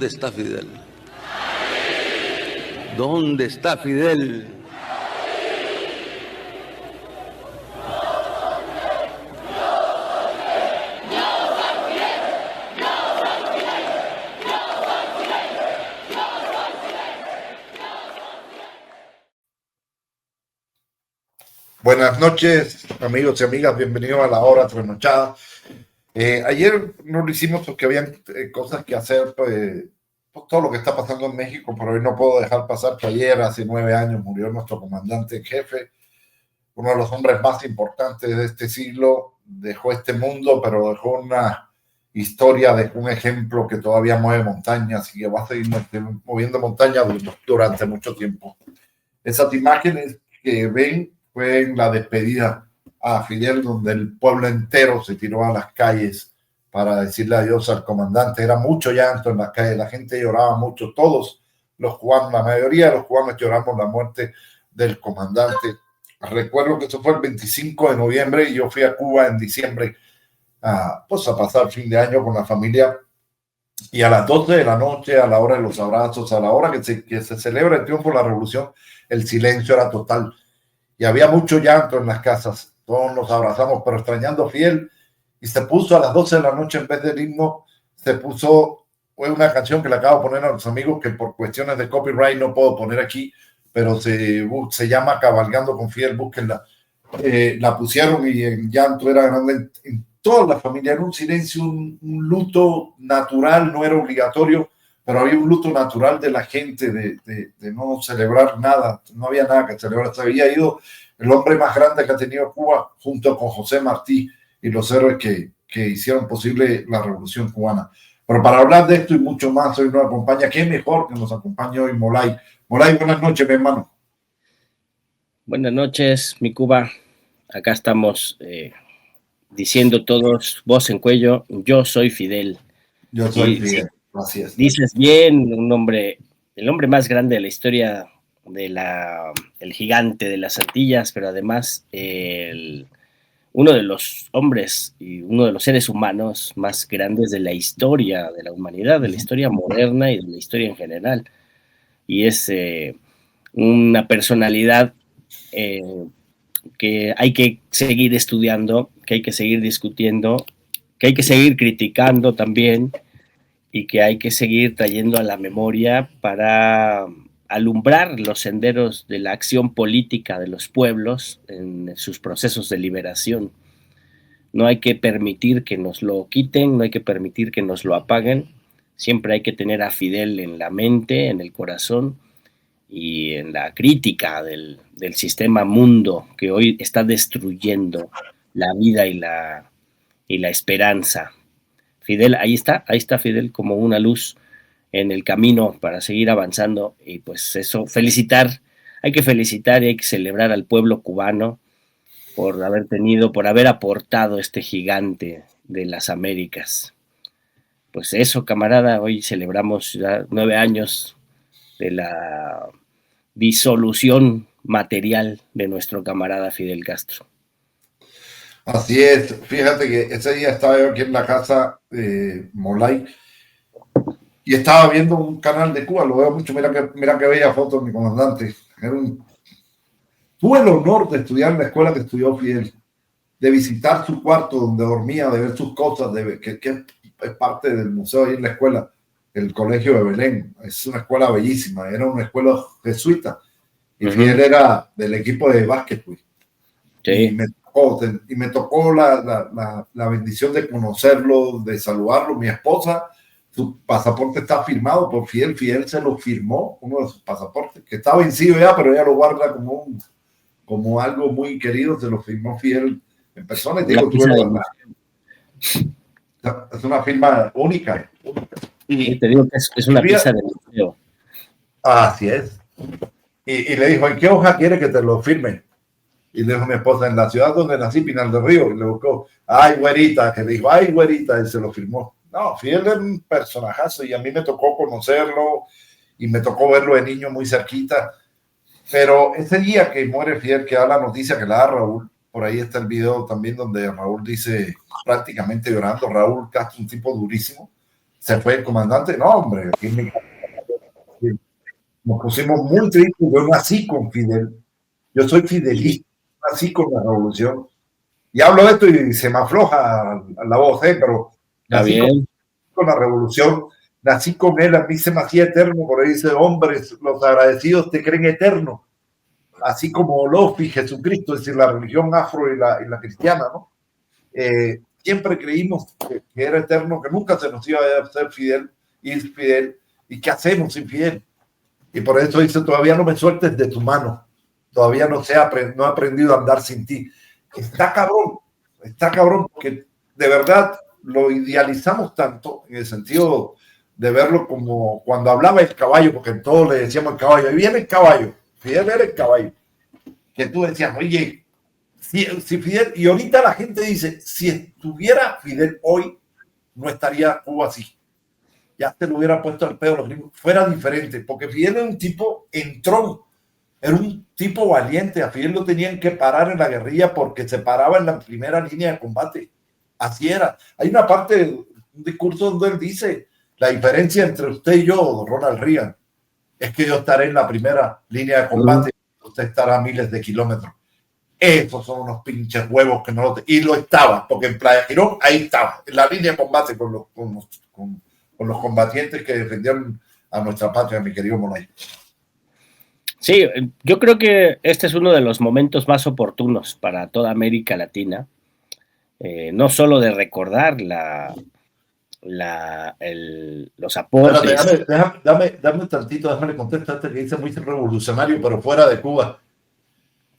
¿Dónde está Fidel? ¿Dónde está Fidel? Buenas noches, amigos y amigas, bienvenidos a la hora trasnochada. Ayer no lo hicimos porque habían cosas que hacer, pues todo lo que está pasando en México, pero hoy no puedo dejar pasar que ayer, hace 9 años, murió nuestro comandante en jefe, uno de los hombres más importantes de este siglo. Dejó este mundo, pero dejó una historia, dejó un ejemplo que todavía mueve montañas y que va a seguir moviendo montañas durante mucho tiempo. Esas imágenes que ven fue en la despedida a Fidel, donde el pueblo entero se tiró a las calles para decirle adiós al comandante. Era mucho llanto en las calles, la gente lloraba mucho, todos los cubanos, la mayoría de los cubanos lloramos la muerte del comandante. Recuerdo que eso fue el 25 de noviembre y yo fui a Cuba en diciembre pues a pasar fin de año con la familia, y a las 12 de la noche, a la hora de los abrazos, a la hora que se celebra el triunfo de la revolución, el silencio era total y había mucho llanto en las casas. Todos nos abrazamos, pero extrañando a Fidel, y se puso a las 12 de la noche, en vez del himno, se puso una canción que le acabo de poner a los amigos, que por cuestiones de copyright no puedo poner aquí, pero se llama Cabalgando con Fidel, búsquenla. La pusieron y el llanto era grande en toda la familia. Era un silencio, un luto natural, no era obligatorio, pero había un luto natural de la gente de no celebrar nada. No había nada que celebrar. Se había ido el hombre más grande que ha tenido Cuba, junto con José Martí y los héroes que hicieron posible la revolución cubana. Pero para hablar de esto y mucho más, hoy nos acompaña, ¿quién mejor que nos acompaña hoy? Molay. Molay, buenas noches, mi hermano. Buenas noches, mi Cuba. Acá estamos diciendo todos, voz en cuello, yo soy Fidel. Yo soy Fidel, gracias. Dices bien, el hombre más grande de la historia, el gigante de las Antillas, pero además uno de los hombres y uno de los seres humanos más grandes de la historia de la humanidad, de la historia moderna y de la historia en general. Y es una personalidad que hay que seguir estudiando, que hay que seguir discutiendo, que hay que seguir criticando también, y que hay que seguir trayendo a la memoria para alumbrar los senderos de la acción política de los pueblos en sus procesos de liberación. No hay que permitir que nos lo quiten, no hay que permitir que nos lo apaguen. Siempre hay que tener a Fidel en la mente, en el corazón y en la crítica del sistema mundo que hoy está destruyendo la vida y la esperanza. Fidel, ahí está Fidel como una luz en el camino para seguir avanzando, y pues eso, hay que felicitar y hay que celebrar al pueblo cubano por haber aportado este gigante de las Américas. Pues eso, camarada, hoy celebramos ya 9 años de la disolución material de nuestro camarada Fidel Castro. Así es, fíjate que ese día estaba yo aquí en la casa de Molay y estaba viendo un canal de Cuba, lo veo mucho, mira que bella foto de mi comandante. Tuve el honor de estudiar en la escuela que estudió Fidel, de visitar su cuarto donde dormía, de ver sus cosas, que es parte del museo ahí en la escuela, el colegio de Belén. Es una escuela bellísima, era una escuela jesuita y Fidel era del equipo de básquetbol. Sí. Y me tocó la bendición de conocerlo, de saludarlo. Mi esposa, su pasaporte está firmado por Fidel. Fidel se lo firmó, uno de sus pasaportes, que está vencido ya, pero ella lo guarda como algo muy querido. Se lo firmó Fidel en persona. Y digo, es una firma única. Y te digo que es una pieza de museo. Así es. Y le dijo, ¿en qué hoja quiere que te lo firme? Y le dijo a mi esposa, en la ciudad donde nací, Pinal del Río. Y le buscó, ay, güerita, que le dijo, ay, güerita, y se lo firmó. No, Fidel era un personajazo y a mí me tocó conocerlo y me tocó verlo de niño muy cerquita. Pero ese día que muere Fidel, que da la noticia que la da Raúl, por ahí está el video también donde Raúl dice, prácticamente llorando, Raúl Castro, un tipo durísimo, se fue el comandante. No, hombre, aquí nos pusimos muy tristes. Yo nací con Fidel. Yo soy fidelista, nací con la revolución. Y hablo de esto y se me afloja la voz, pero nací con la revolución, nací con él, a mí se me hacía eterno. Por ahí dice, hombres, los agradecidos te creen eterno, así como Lofi, Jesucristo, es decir, la religión afro y la cristiana, ¿no? Siempre creímos que era eterno, que nunca se nos iba a ser Fidel, y ¿qué hacemos sin Fidel? Y por eso dice, todavía no me sueltes de tu mano, todavía no he aprendido a andar sin ti. Está cabrón, porque de verdad lo idealizamos tanto en el sentido de verlo como cuando hablaba el caballo, porque todos le decíamos el caballo, ahí viene el caballo, Fidel era el caballo, que tú decías, oye, si Fidel, y ahorita la gente dice, si estuviera Fidel hoy, no estaría Cuba así. Ya se lo hubiera puesto al pedo los gringos, fuera diferente, porque Fidel era un tipo entrón, era un tipo valiente. A Fidel lo tenían que parar en la guerrilla porque se paraba en la primera línea de combate. Así era. Hay una parte, un discurso donde él dice, la diferencia entre usted y yo, Ronald Reagan, es que yo estaré en la primera línea de combate, usted estará a miles de kilómetros. Esos son unos pinches huevos que no lo... Y lo estaba, porque en Playa Girón, ahí estaba, en la línea de combate con los combatientes que defendieron a nuestra patria, mi querido Monay. Sí, yo creo que este es uno de los momentos más oportunos para toda América Latina, no solo de recordar los aportes. Dame tantito, déjame contestar este que dice muy revolucionario, pero fuera de Cuba.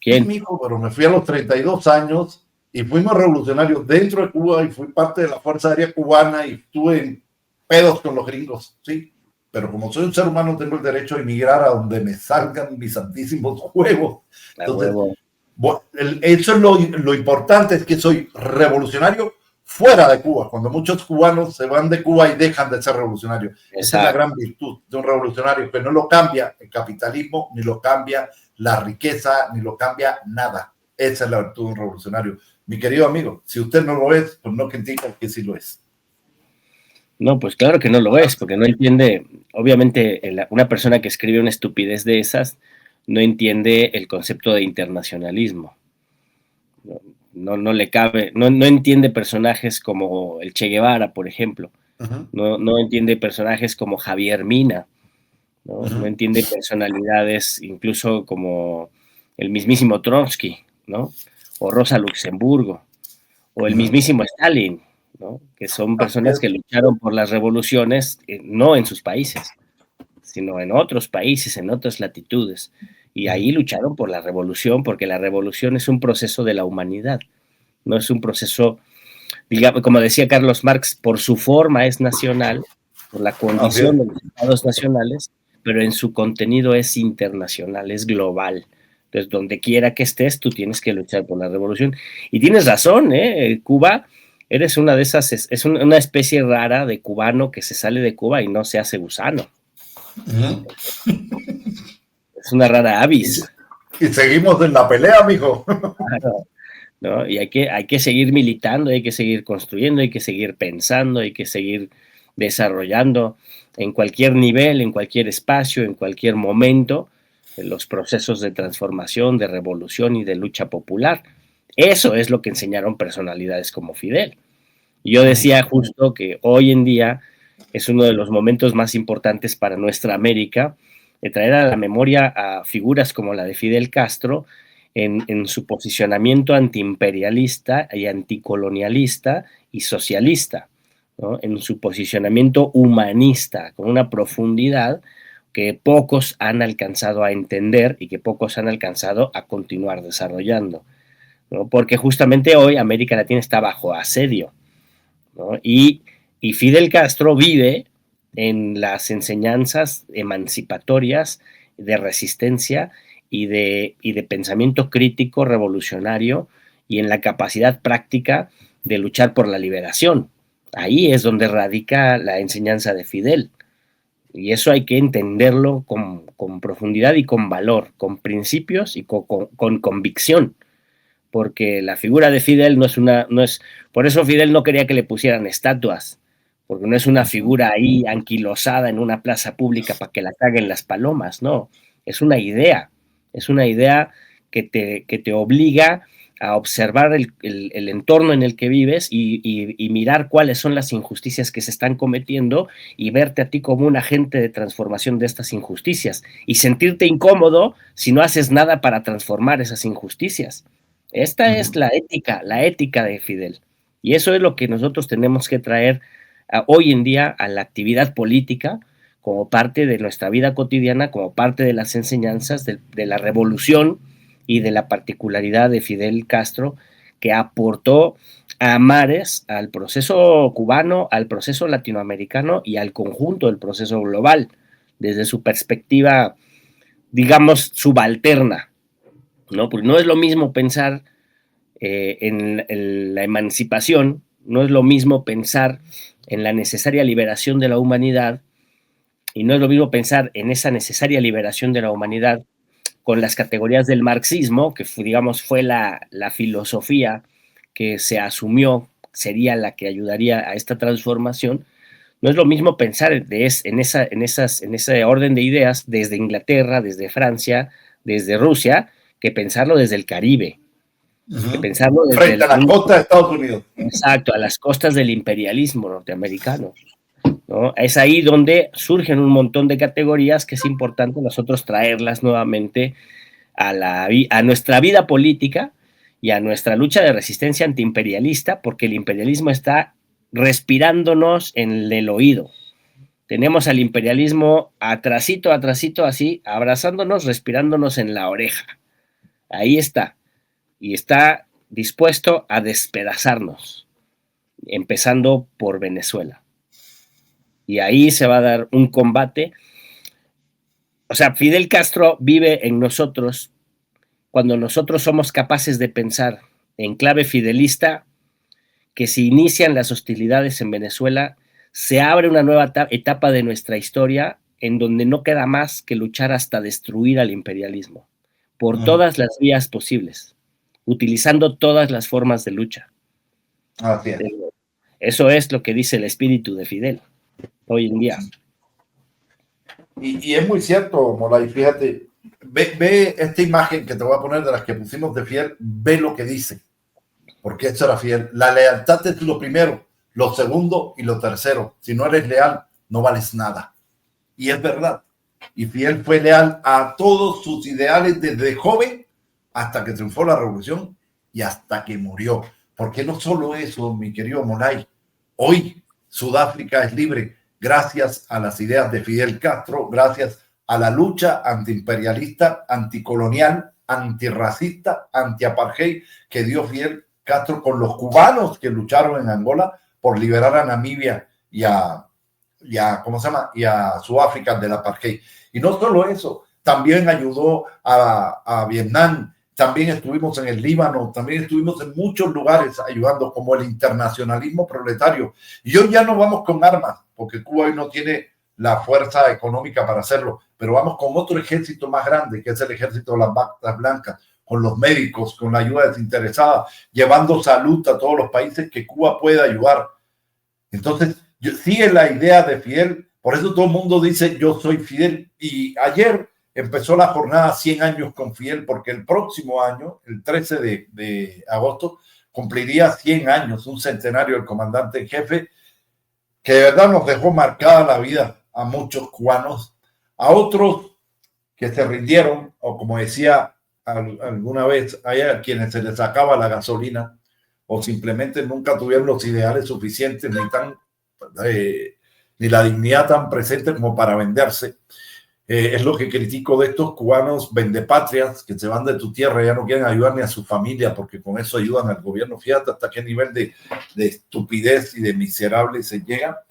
¿Quién? Mijo, pero me fui a los 32 años y fuimos revolucionarios dentro de Cuba y fui parte de la Fuerza Aérea Cubana y estuve en pedos con los gringos, sí. Pero como soy un ser humano, tengo el derecho a emigrar a donde me salgan mis santísimos huevos. Entonces, eso es lo importante, es que soy revolucionario fuera de Cuba, cuando muchos cubanos se van de Cuba y dejan de ser revolucionarios. Esa es la gran virtud de un revolucionario, que no lo cambia el capitalismo, ni lo cambia la riqueza, ni lo cambia nada. Esa es la virtud de un revolucionario. Mi querido amigo, si usted no lo es, pues no critica que sí lo es. No, pues claro que no lo es, porque no entiende, obviamente, una persona que escribe una estupidez de esas no entiende el concepto de internacionalismo. No le cabe, no entiende personajes como el Che Guevara, por ejemplo. No entiende personajes como Javier Mina, no entiende personalidades incluso como el mismísimo Trotsky, ¿no? O Rosa Luxemburgo, o el mismísimo Stalin, ¿no? Que son personas que lucharon por las revoluciones, no en sus países, sino en otros países, en otras latitudes. Y ahí lucharon por la revolución, porque la revolución es un proceso de la humanidad, no es un proceso, digamos, como decía Carlos Marx, por su forma es nacional, por la condición de los estados nacionales, pero en su contenido es internacional, es global. Entonces, donde quiera que estés, tú tienes que luchar por la revolución. Y tienes razón, Cuba, eres una de esas, es una especie rara de cubano que se sale de Cuba y no se hace gusano. Es una rara avis. Y seguimos en la pelea, mijo. Claro, ¿no? Y hay que seguir militando, hay que seguir construyendo, hay que seguir pensando, hay que seguir desarrollando en cualquier nivel, en cualquier espacio, en cualquier momento, los procesos de transformación, de revolución y de lucha popular. Eso es lo que enseñaron personalidades como Fidel. Y yo decía justo que hoy en día es uno de los momentos más importantes para nuestra América, de traer a la memoria a figuras como la de Fidel Castro en su posicionamiento antiimperialista y anticolonialista y socialista, ¿no? En su posicionamiento humanista, con una profundidad que pocos han alcanzado a entender y que pocos han alcanzado a continuar desarrollando, ¿no? Porque justamente hoy América Latina está bajo asedio, ¿no? Y Fidel Castro vive en las enseñanzas emancipatorias de resistencia y de pensamiento crítico revolucionario y en la capacidad práctica de luchar por la liberación. Ahí es donde radica la enseñanza de Fidel. Y eso hay que entenderlo con profundidad y con valor, con principios y con convicción. Porque la figura de Fidel no es... Por eso Fidel no quería que le pusieran estatuas, porque no es una figura ahí anquilosada en una plaza pública para que la caguen las palomas, no, es una idea que te obliga a observar el entorno en el que vives y mirar cuáles son las injusticias que se están cometiendo y verte a ti como un agente de transformación de estas injusticias y sentirte incómodo si no haces nada para transformar esas injusticias. Esta es la ética de Fidel. Y eso es lo que nosotros tenemos que traer hoy en día a la actividad política como parte de nuestra vida cotidiana, como parte de las enseñanzas de la revolución y de la particularidad de Fidel Castro, que aportó a mares al proceso cubano, al proceso latinoamericano y al conjunto del proceso global, desde su perspectiva, digamos, subalterna, ¿no? Porque no es lo mismo pensar en la emancipación, no es lo mismo pensar en la necesaria liberación de la humanidad, y no es lo mismo pensar en esa necesaria liberación de la humanidad con las categorías del marxismo, que digamos fue la filosofía que se asumió sería la que ayudaría a esta transformación. No es lo mismo pensar en ese orden de ideas desde Inglaterra, desde Francia, desde Rusia, que pensarlo desde el Caribe, que pensarlo desde frente a la costa de Estados Unidos. Exacto, a las costas del imperialismo norteamericano, ¿no? Es ahí donde surgen un montón de categorías que es importante nosotros traerlas nuevamente a nuestra vida política y a nuestra lucha de resistencia antiimperialista, porque el imperialismo está respirándonos en el oído. Tenemos al imperialismo atrasito, así, abrazándonos, respirándonos en la oreja. Ahí está. Y está dispuesto a despedazarnos, empezando por Venezuela. Y ahí se va a dar un combate. O sea, Fidel Castro vive en nosotros cuando nosotros somos capaces de pensar en clave fidelista que si inician las hostilidades en Venezuela, se abre una nueva etapa de nuestra historia en donde no queda más que luchar hasta destruir al imperialismo, por todas las vías posibles, utilizando todas las formas de lucha. Así es. Eso es lo que dice el espíritu de Fidel hoy en día. Y es muy cierto, Molay, fíjate, ve esta imagen que te voy a poner de las que pusimos de Fidel, ve lo que dice, porque esto era Fidel. La lealtad es lo primero, lo segundo y lo tercero. Si no eres leal, no vales nada. Y es verdad. Y Fidel fue leal a todos sus ideales desde joven hasta que triunfó la revolución y hasta que murió. Porque no solo eso, mi querido Molay, hoy Sudáfrica es libre gracias a las ideas de Fidel Castro, gracias a la lucha antiimperialista, anticolonial, antirracista, antiapartheid que dio Fidel Castro con los cubanos que lucharon en Angola por liberar a Namibia y a Sudáfrica del apartheid. Y no solo eso, también ayudó a Vietnam, también estuvimos en el Líbano, también estuvimos en muchos lugares ayudando, como el internacionalismo proletario. Y hoy ya no vamos con armas, porque Cuba hoy no tiene la fuerza económica para hacerlo, pero vamos con otro ejército más grande, que es el ejército de las batas blancas, con los médicos, con la ayuda desinteresada, llevando salud a todos los países que Cuba puede ayudar. Entonces, sigue la idea de Fidel, por eso todo el mundo dice yo soy Fidel. Y ayer empezó la jornada 100 años con Fidel, porque el próximo año, el 13 de agosto, cumpliría 100 años, un centenario del comandante en jefe, que de verdad nos dejó marcada la vida a muchos cubanos, a otros que se rindieron, o como decía alguna vez, hay a quienes se les acaba la gasolina, o simplemente nunca tuvieron los ideales suficientes, ni la dignidad tan presente como para venderse. Es lo que critico de estos cubanos vendepatrias que se van de tu tierra y ya no quieren ayudar ni a su familia porque con eso ayudan al gobierno. Fíjate hasta qué nivel de estupidez y de miserable se llega.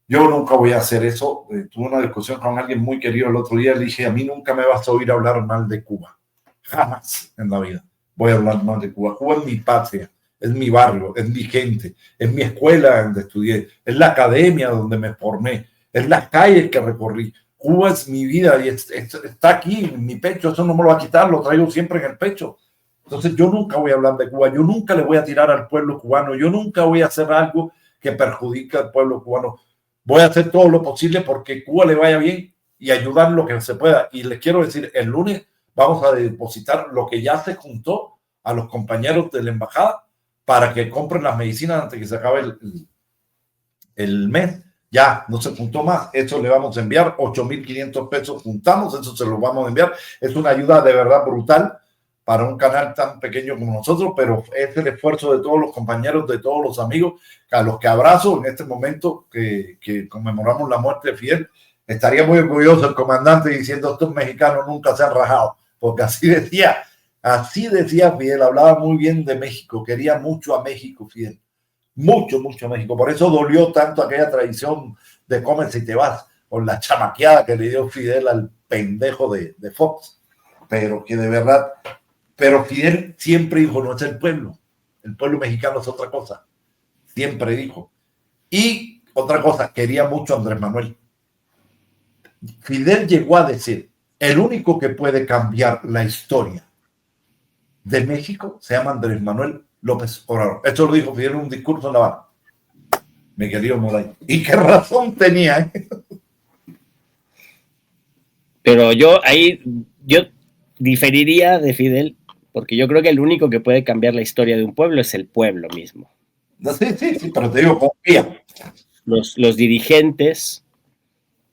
Yo nunca voy a hacer eso. Tuve una discusión con alguien muy querido el otro día. Le dije, a mí nunca me vas a oír hablar mal de Cuba. Jamás en la vida voy a hablar mal de Cuba. Cuba es mi patria, es mi barrio, es mi gente, es mi escuela donde estudié, es la academia donde me formé, es las calles que recorrí. Cuba es mi vida y está aquí en mi pecho, eso no me lo va a quitar, lo traigo siempre en el pecho. Entonces yo nunca voy a hablar de Cuba, yo nunca le voy a tirar al pueblo cubano, yo nunca voy a hacer algo que perjudica al pueblo cubano. Voy a hacer todo lo posible porque Cuba le vaya bien y ayudar lo que se pueda. Y les quiero decir, el lunes vamos a depositar lo que ya se juntó a los compañeros de la embajada para que compren las medicinas antes que se acabe el mes. Ya no se juntó más, eso le vamos a enviar, 8.500 pesos juntamos, eso se los vamos a enviar. Es una ayuda de verdad brutal para un canal tan pequeño como nosotros, pero es el esfuerzo de todos los compañeros, de todos los amigos, a los que abrazo en este momento que conmemoramos la muerte de Fidel. Estaría muy orgulloso el comandante diciendo: estos mexicanos nunca se han rajado, porque así decía Fidel, hablaba muy bien de México, quería mucho a México Fidel. Mucho, mucho a México. Por eso dolió tanto aquella tradición de comer si te vas, con la chamaqueada que le dio Fidel al pendejo de Fox. Pero que de verdad, pero Fidel siempre dijo: no es el pueblo mexicano es otra cosa. Siempre dijo. Y otra cosa, quería mucho a Andrés Manuel. Fidel llegó a decir: el único que puede cambiar la historia de México se llama Andrés Manuel López Obrador. Esto lo dijo Fidel en un discurso en La Habana, mi querido Moray. Y qué razón tenía, ¿eh? Pero yo diferiría de Fidel, porque yo creo que el único que puede cambiar la historia de un pueblo es el pueblo mismo. Sí, pero te digo, confía. Los dirigentes,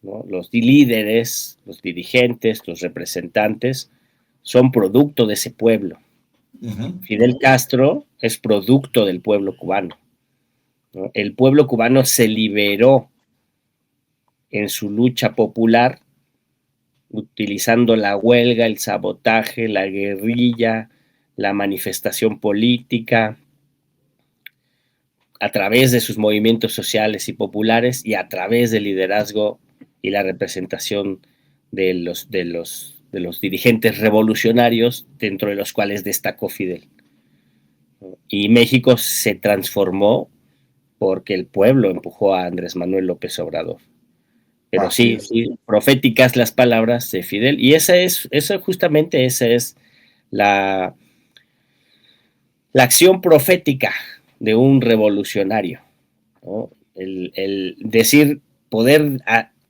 ¿no? Los líderes, los dirigentes, los representantes, son producto de ese pueblo. Fidel Castro es producto del pueblo cubano, ¿no? El pueblo cubano se liberó en su lucha popular utilizando la huelga, el sabotaje, la guerrilla, la manifestación política, a través de sus movimientos sociales y populares y a través del liderazgo y la representación de los dirigentes revolucionarios, dentro de los cuales destacó Fidel. Y México se transformó porque el pueblo empujó a Andrés Manuel López Obrador. Pero sí, proféticas las palabras de Fidel. Y esa es la acción profética de un revolucionario, ¿no? El decir, poder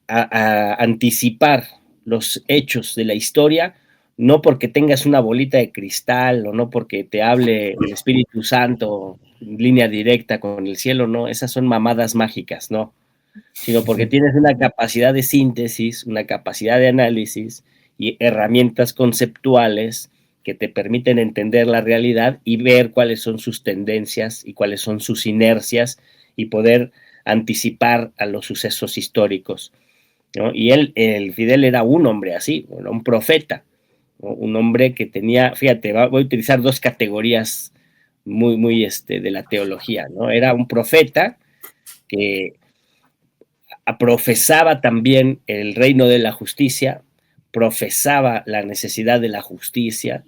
anticipar los hechos de la historia, no porque tengas una bolita de cristal o no porque te hable el Espíritu Santo en línea directa con el cielo, no, esas son mamadas mágicas, no, sino porque tienes una capacidad de síntesis, una capacidad de análisis y herramientas conceptuales que te permiten entender la realidad y ver cuáles son sus tendencias y cuáles son sus inercias y poder anticipar a los sucesos históricos, ¿no? Y el Fidel era un hombre así, un profeta, ¿no? Un hombre que tenía, fíjate, voy a utilizar dos categorías muy de la teología, ¿no? Era un profeta que profesaba también el reino de la justicia, profesaba la necesidad de la justicia,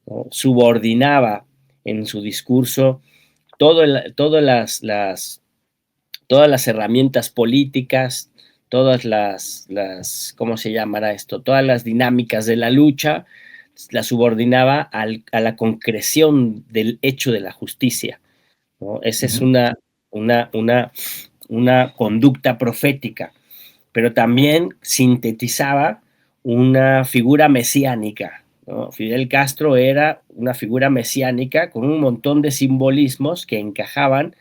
¿no? Subordinaba en su discurso todas las herramientas políticas, todas las, ¿cómo se llamará esto? Todas las dinámicas de la lucha, la subordinaba a la concreción del hecho de la justicia, ¿no? Esa es una conducta profética, pero también sintetizaba una figura mesiánica, ¿no? Fidel Castro era una figura mesiánica con un montón de simbolismos que encajaban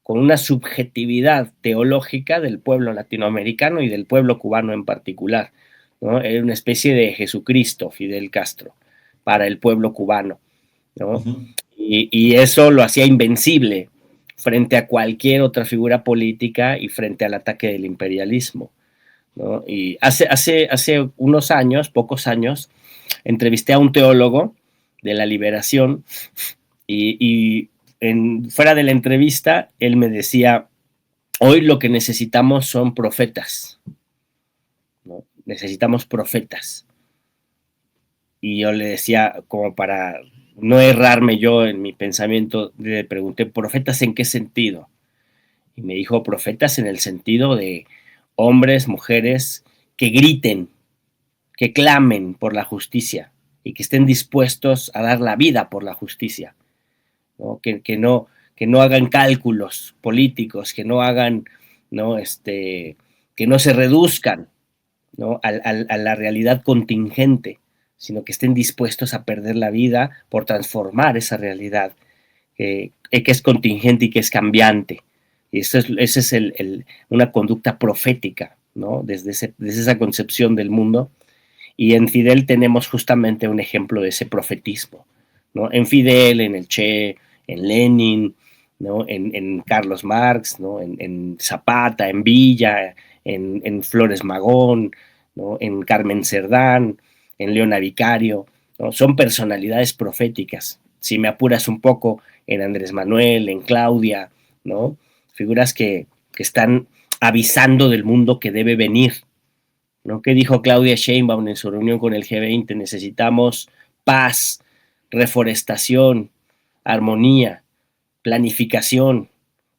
con una subjetividad teológica del pueblo latinoamericano y del pueblo cubano en particular, ¿no? Era una especie de Jesucristo, Fidel Castro, para el pueblo cubano, ¿no? Y eso lo hacía invencible frente a cualquier otra figura política y frente al ataque del imperialismo, ¿no? Y hace unos años, pocos años, entrevisté a un teólogo de la liberación y fuera de la entrevista, él me decía: hoy lo que necesitamos son profetas, ¿no? Necesitamos profetas. Y yo le decía, como para no errarme yo en mi pensamiento, le pregunté: ¿profetas en qué sentido? Y me dijo: profetas en el sentido de hombres, mujeres que griten, que clamen por la justicia y que estén dispuestos a dar la vida por la justicia, ¿no? Que que no hagan cálculos políticos, que no hagan, ¿no? Que no se reduzcan, ¿no? a la realidad contingente, sino que estén dispuestos a perder la vida por transformar esa realidad que es contingente y que es cambiante. Y esa es una conducta profética, ¿no? Desde esa concepción del mundo. Y en Fidel tenemos justamente un ejemplo de ese profetismo, ¿no? En Fidel, en el Che, en Lenin, ¿no? en Carlos Marx, ¿no? en Zapata, en Villa, en Flores Magón, ¿no? en Carmen Cerdán, en Leona Vicario, ¿no? Son personalidades proféticas. Si me apuras un poco, en Andrés Manuel, en Claudia, ¿no? Figuras que están avisando del mundo que debe venir, ¿no? ¿Qué dijo Claudia Sheinbaum en su reunión con el G20? Necesitamos paz, reforestación, armonía, planificación,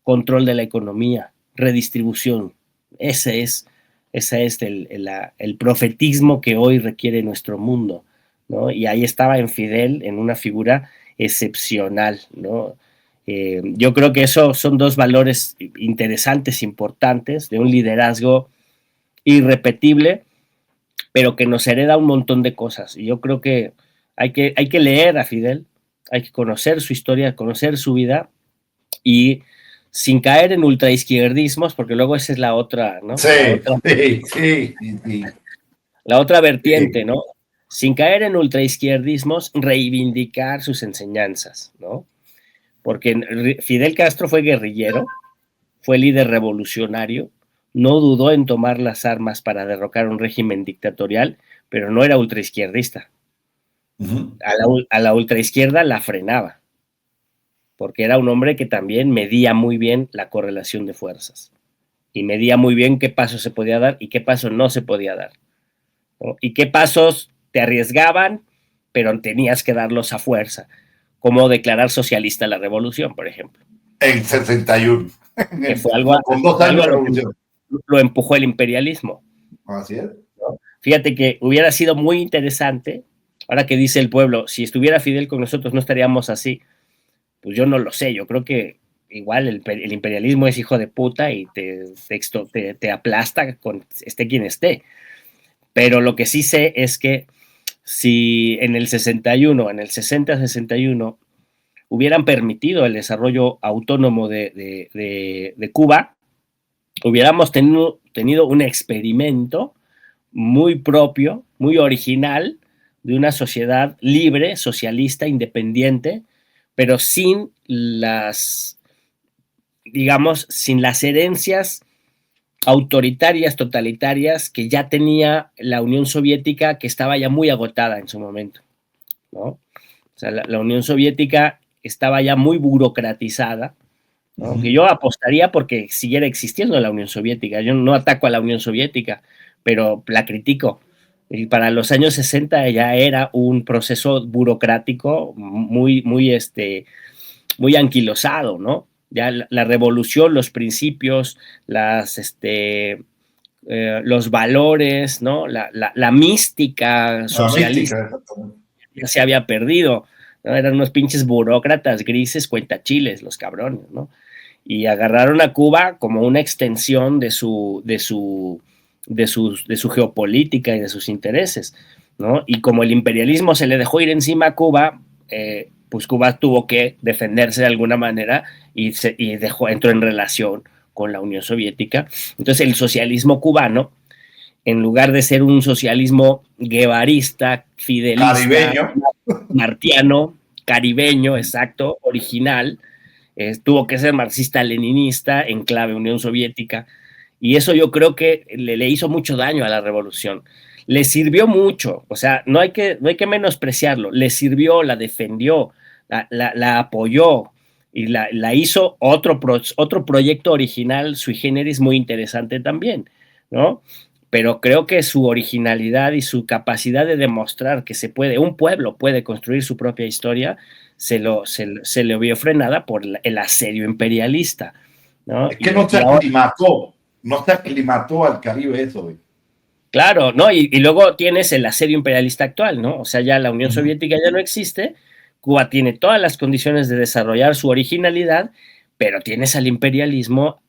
control de la economía, redistribución. Ese es el profetismo que hoy requiere nuestro mundo, ¿no? Y ahí estaba en Fidel, en una figura excepcional, ¿no? Yo creo que esos son dos valores interesantes, importantes, de un liderazgo irrepetible, pero que nos hereda un montón de cosas. Y yo creo que hay que leer a Fidel, hay que conocer su historia, conocer su vida, y sin caer en ultraizquierdismos, porque luego esa es la otra, ¿no? Sí, sí. La otra vertiente, ¿no? Sin caer en ultraizquierdismos, reivindicar sus enseñanzas, ¿no? Porque Fidel Castro fue guerrillero, fue líder revolucionario, no dudó en tomar las armas para derrocar un régimen dictatorial, pero no era ultraizquierdista. A la ultraizquierda la frenaba, porque era un hombre que también medía muy bien la correlación de fuerzas y medía muy bien qué pasos se podía dar y qué pasos no se podía dar, ¿no? Y qué pasos te arriesgaban, pero tenías que darlos a fuerza, como declarar socialista la revolución, por ejemplo. En 61. Que fue algo, con 2 años de revolución. Lo empujó el imperialismo. Así es. ¿No? Fíjate que hubiera sido muy interesante, ahora que dice el pueblo, si estuviera Fidel con nosotros no estaríamos así. Pues yo no lo sé, yo creo que igual el imperialismo es hijo de puta y te aplasta con esté quien esté. Pero lo que sí sé es que si en el 61, en el 60-61, hubieran permitido el desarrollo autónomo de Cuba, hubiéramos tenido un experimento muy propio, muy original, de una sociedad libre, socialista, independiente, pero sin las, digamos, sin las herencias autoritarias, totalitarias que ya tenía la Unión Soviética, que estaba ya muy agotada en su momento, ¿no? O sea, la Unión Soviética estaba ya muy burocratizada, ¿no? Que yo apostaría porque siguiera existiendo la Unión Soviética. Yo no ataco a la Unión Soviética, pero la critico. Y para los años 60 ya era un proceso burocrático muy anquilosado, ¿no? Ya la revolución, los principios, los valores, ¿no? La mística socialista ya se había perdido, ¿no? Eran unos pinches burócratas grises, cuentachiles, los cabrones, ¿no? Y agarraron a Cuba como una extensión de su geopolítica y de sus intereses, ¿no? Y como el imperialismo se le dejó ir encima a Cuba, pues Cuba tuvo que defenderse de alguna manera y entró en relación con la Unión Soviética. Entonces el socialismo cubano, en lugar de ser un socialismo guevarista, fidelista, caribeño, martiano, caribeño, exacto, original, tuvo que ser marxista-leninista en clave Unión Soviética, y eso yo creo que le hizo mucho daño a la revolución. Le sirvió mucho, o sea, no hay que menospreciarlo, le sirvió, la defendió, la apoyó y la hizo otro proyecto original sui generis muy interesante también, ¿no? Pero creo que su originalidad y su capacidad de demostrar que un pueblo puede construir su propia historia, se le vio frenada por el asedio imperialista, ¿no? Es que no se aclimató al Caribe eso, güey. Claro, ¿no? Y luego tienes el asedio imperialista actual, ¿no? O sea, ya la Unión Soviética ya no existe, Cuba tiene todas las condiciones de desarrollar su originalidad, pero tienes al imperialismo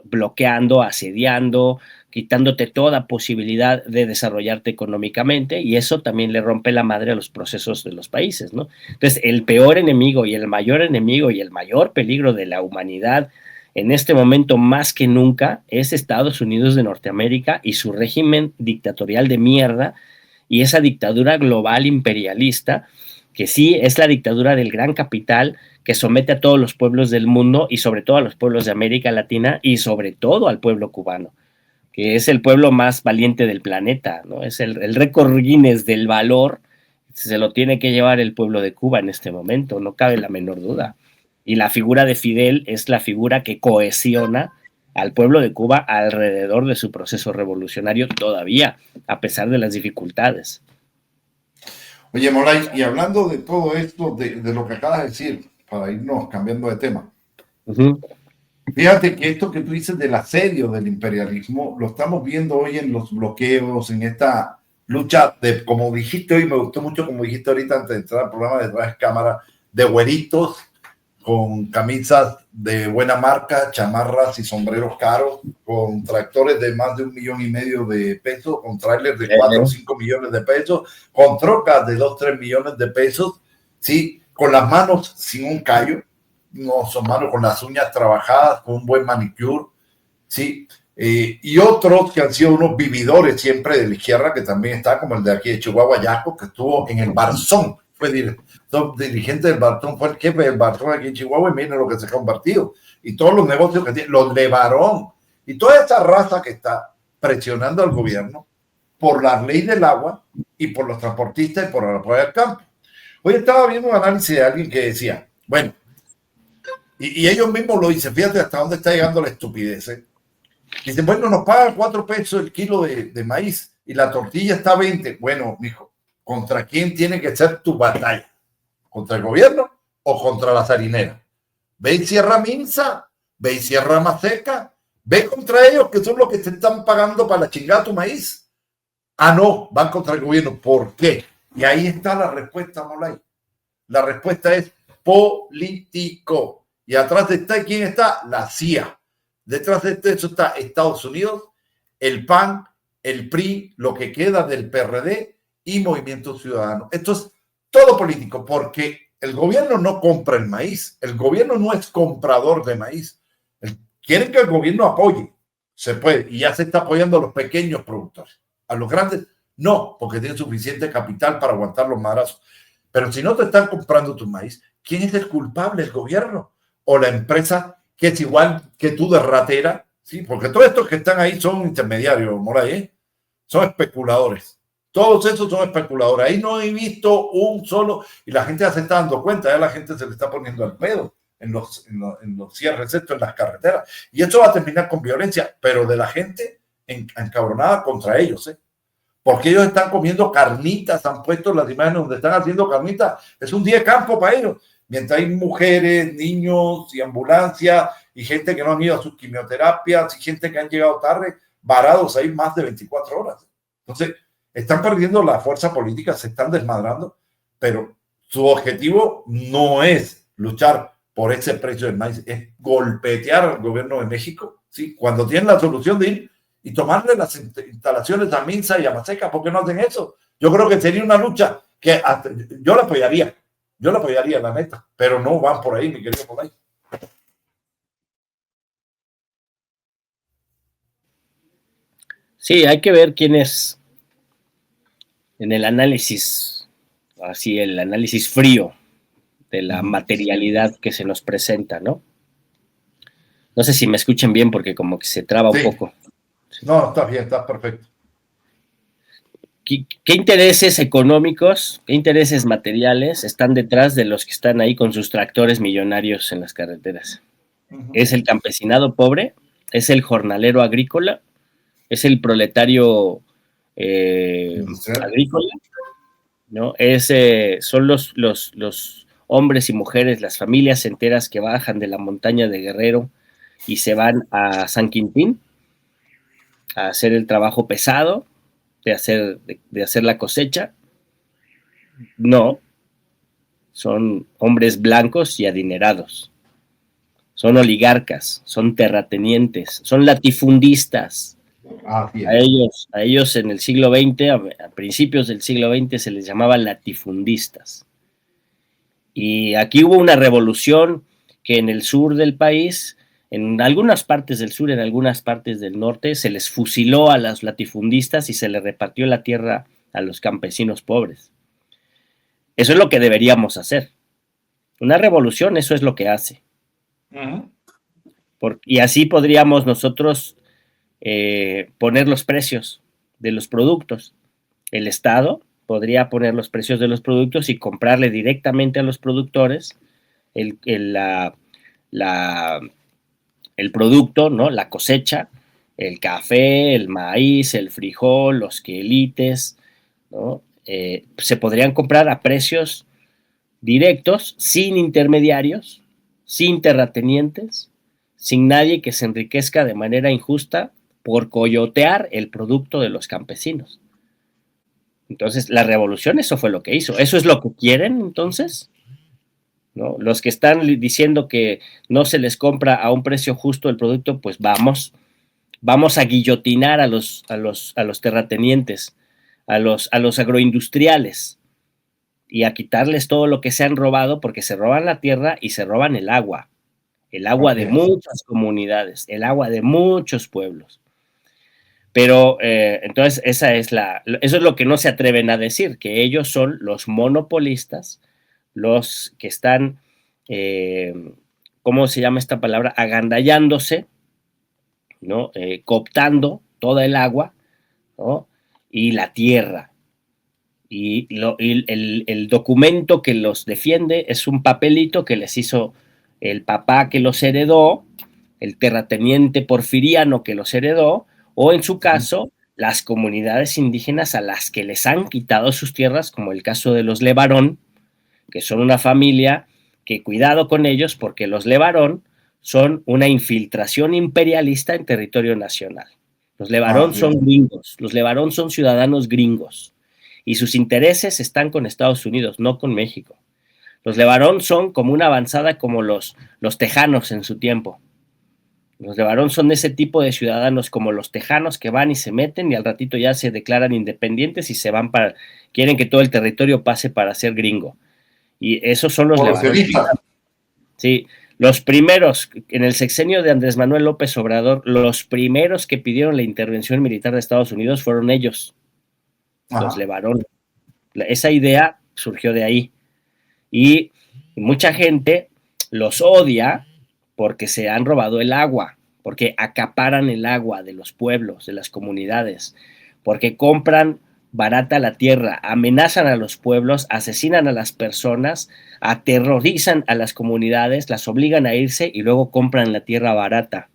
bloqueando, asediando, quitándote toda posibilidad de desarrollarte económicamente, y eso también le rompe la madre a los procesos de los países, ¿no? Entonces, el peor enemigo y el mayor peligro de la humanidad en este momento más que nunca es Estados Unidos de Norteamérica y su régimen dictatorial de mierda y esa dictadura global imperialista, que sí es la dictadura del gran capital que somete a todos los pueblos del mundo y sobre todo a los pueblos de América Latina y sobre todo al pueblo cubano, que es el pueblo más valiente del planeta, ¿no? Es el récord Guinness del valor, se lo tiene que llevar el pueblo de Cuba en este momento, no cabe la menor duda. Y la figura de Fidel es la figura que cohesiona al pueblo de Cuba alrededor de su proceso revolucionario todavía, a pesar de las dificultades. Oye, Moray, y hablando de todo esto, de lo que acabas de decir, para irnos cambiando de tema, fíjate que esto que tú dices del asedio del imperialismo, lo estamos viendo hoy en los bloqueos, en esta lucha de, como dijiste hoy, me gustó mucho como dijiste ahorita antes de entrar al programa detrás de cámara, de güeritos con camisas de buena marca, chamarras y sombreros caros, con tractores de más de 1,5 millones de pesos, con trailers de 4 o 5 millones de pesos, con trocas de 2 o 3 millones de pesos, ¿sí? Con las manos sin un callo, no son manos con las uñas trabajadas, con un buen manicure, ¿sí? Y otros que han sido unos vividores siempre de la izquierda, que también está, como el de aquí de Chihuahua, Yaco, que estuvo en el Barzón, fue dirigente del Barzón, fue el jefe del Barzón aquí en Chihuahua, y miren lo que se ha convertido. Y todos los negocios que tiene, los de Barón, y toda esta raza que está presionando al gobierno por la ley del agua y por los transportistas y por el apoyo al campo. Hoy estaba viendo un análisis de alguien que decía, bueno, y ellos mismos lo dicen, fíjate hasta dónde está llegando la estupidez. Dicen, bueno, nos pagan 4 pesos el kilo de maíz y la tortilla está 20. Bueno, mijo, ¿contra quién tiene que ser tu batalla? ¿Contra el gobierno o contra las harineras? Ve y Sierra Minsa, ve y Sierra Maseca, ve contra ellos que son los que te están pagando para la chingada tu maíz. Ah, no, van contra el gobierno. ¿Por qué? Y ahí está la respuesta, Molay. La respuesta es político. Y atrás está, ¿quién está? La CIA. Detrás de eso está Estados Unidos, el PAN, el PRI, lo que queda del PRD y Movimiento Ciudadano. Esto es todo político, porque el gobierno no compra el maíz. El gobierno no es comprador de maíz. Quieren que el gobierno apoye. Se puede. Y ya se está apoyando a los pequeños productores. A los grandes, no, porque tienen suficiente capital para aguantar los madrazos. Pero si no te están comprando tu maíz, ¿quién es el culpable? ¿El gobierno o la empresa que es igual que tú de ratera? Sí, porque todos estos que están ahí son intermediarios, Moray, ¿eh? Son especuladores. Todos esos son especuladores. Ahí no he visto un solo, y la gente ya se está dando cuenta, ya la gente se le está poniendo al pedo en los cierres, excepto en las carreteras. Y esto va a terminar con violencia, pero de la gente encabronada contra ellos, ¿eh? Porque ellos están comiendo carnitas, han puesto las imágenes donde están haciendo carnitas. Es un día de campo para ellos. Mientras hay mujeres, niños y ambulancia y gente que no han ido a sus quimioterapias y gente que han llegado tarde, varados ahí más de 24 horas. Entonces, están perdiendo la fuerza política, se están desmadrando, pero su objetivo no es luchar por ese precio del maíz, es golpetear al gobierno de México, ¿sí? Cuando tienen la solución de ir y tomarle las instalaciones a Minsa y a Maseca. ¿Por qué no hacen eso? Yo creo que sería una lucha que hasta, yo la apoyaría, la neta, pero no van por ahí, mi querido Molay. Sí, hay que ver quién es en el análisis, así el análisis frío de la materialidad que se nos presenta, ¿no? No sé si me escuchen bien porque como que se traba un poco. No, está bien, está perfecto. ¿Qué intereses económicos, qué intereses materiales están detrás de los que están ahí con sus tractores millonarios en las carreteras? ¿Es el campesinado pobre? ¿Es el jornalero agrícola? ¿Es el proletario agrícola? ¿No? Son los hombres y mujeres, las familias enteras que bajan de la montaña de Guerrero y se van a San Quintín a hacer el trabajo pesado de hacer la cosecha. No, son hombres blancos y adinerados, son oligarcas, son terratenientes, son latifundistas. A ellos en el siglo XX, a principios del siglo XX, se les llamaba latifundistas. Y aquí hubo una revolución que en el sur del país, en algunas partes del sur, en algunas partes del norte, se les fusiló a los latifundistas y se les repartió la tierra a los campesinos pobres. Eso es lo que deberíamos hacer. Una revolución, eso es lo que hace. Y así podríamos nosotros poner los precios de los productos. El Estado podría poner los precios de los productos y comprarle directamente a los productores el producto, ¿no? La cosecha, el café, el maíz, el frijol, los quelites, ¿no? Se podrían comprar a precios directos, sin intermediarios, sin terratenientes, sin nadie que se enriquezca de manera injusta por coyotear el producto de los campesinos. Entonces, la revolución, eso fue lo que hizo. ¿Eso es lo que quieren, entonces? ¿No? Los que están diciendo que no se les compra a un precio justo el producto, pues vamos a guillotinar a los terratenientes, a los agroindustriales, y a quitarles todo lo que se han robado, porque se roban la tierra y se roban el agua de muchas comunidades, el agua de muchos pueblos. Pero entonces eso es lo que no se atreven a decir, que ellos son los monopolistas, los que están, ¿cómo se llama esta palabra? Agandallándose, ¿no? Cooptando toda el agua, ¿no? Y la tierra. Y el documento que los defiende es un papelito que les hizo el papá que los heredó, el terrateniente porfiriano que los heredó, o en su caso, las comunidades indígenas a las que les han quitado sus tierras, como el caso de los Levarón, que son una familia que cuidado con ellos, porque los Levarón son una infiltración imperialista en territorio nacional. Los Levarón son gringos, los Levarón son ciudadanos gringos, y sus intereses están con Estados Unidos, no con México. Los Levarón son como una avanzada como los tejanos en su tiempo. Los Levarón son ese tipo de ciudadanos como los tejanos que van y se meten y al ratito ya se declaran independientes y se van quieren que todo el territorio pase para ser gringo. Y esos son los Levarón. Sí, los primeros, en el sexenio de Andrés Manuel López Obrador, los primeros que pidieron la intervención militar de Estados Unidos fueron ellos, los Levarón. Esa idea surgió de ahí. Y mucha gente los odia porque se han robado el agua, porque acaparan el agua de los pueblos, de las comunidades, porque compran barata la tierra, amenazan a los pueblos, asesinan a las personas, aterrorizan a las comunidades, las obligan a irse y luego compran la tierra barata.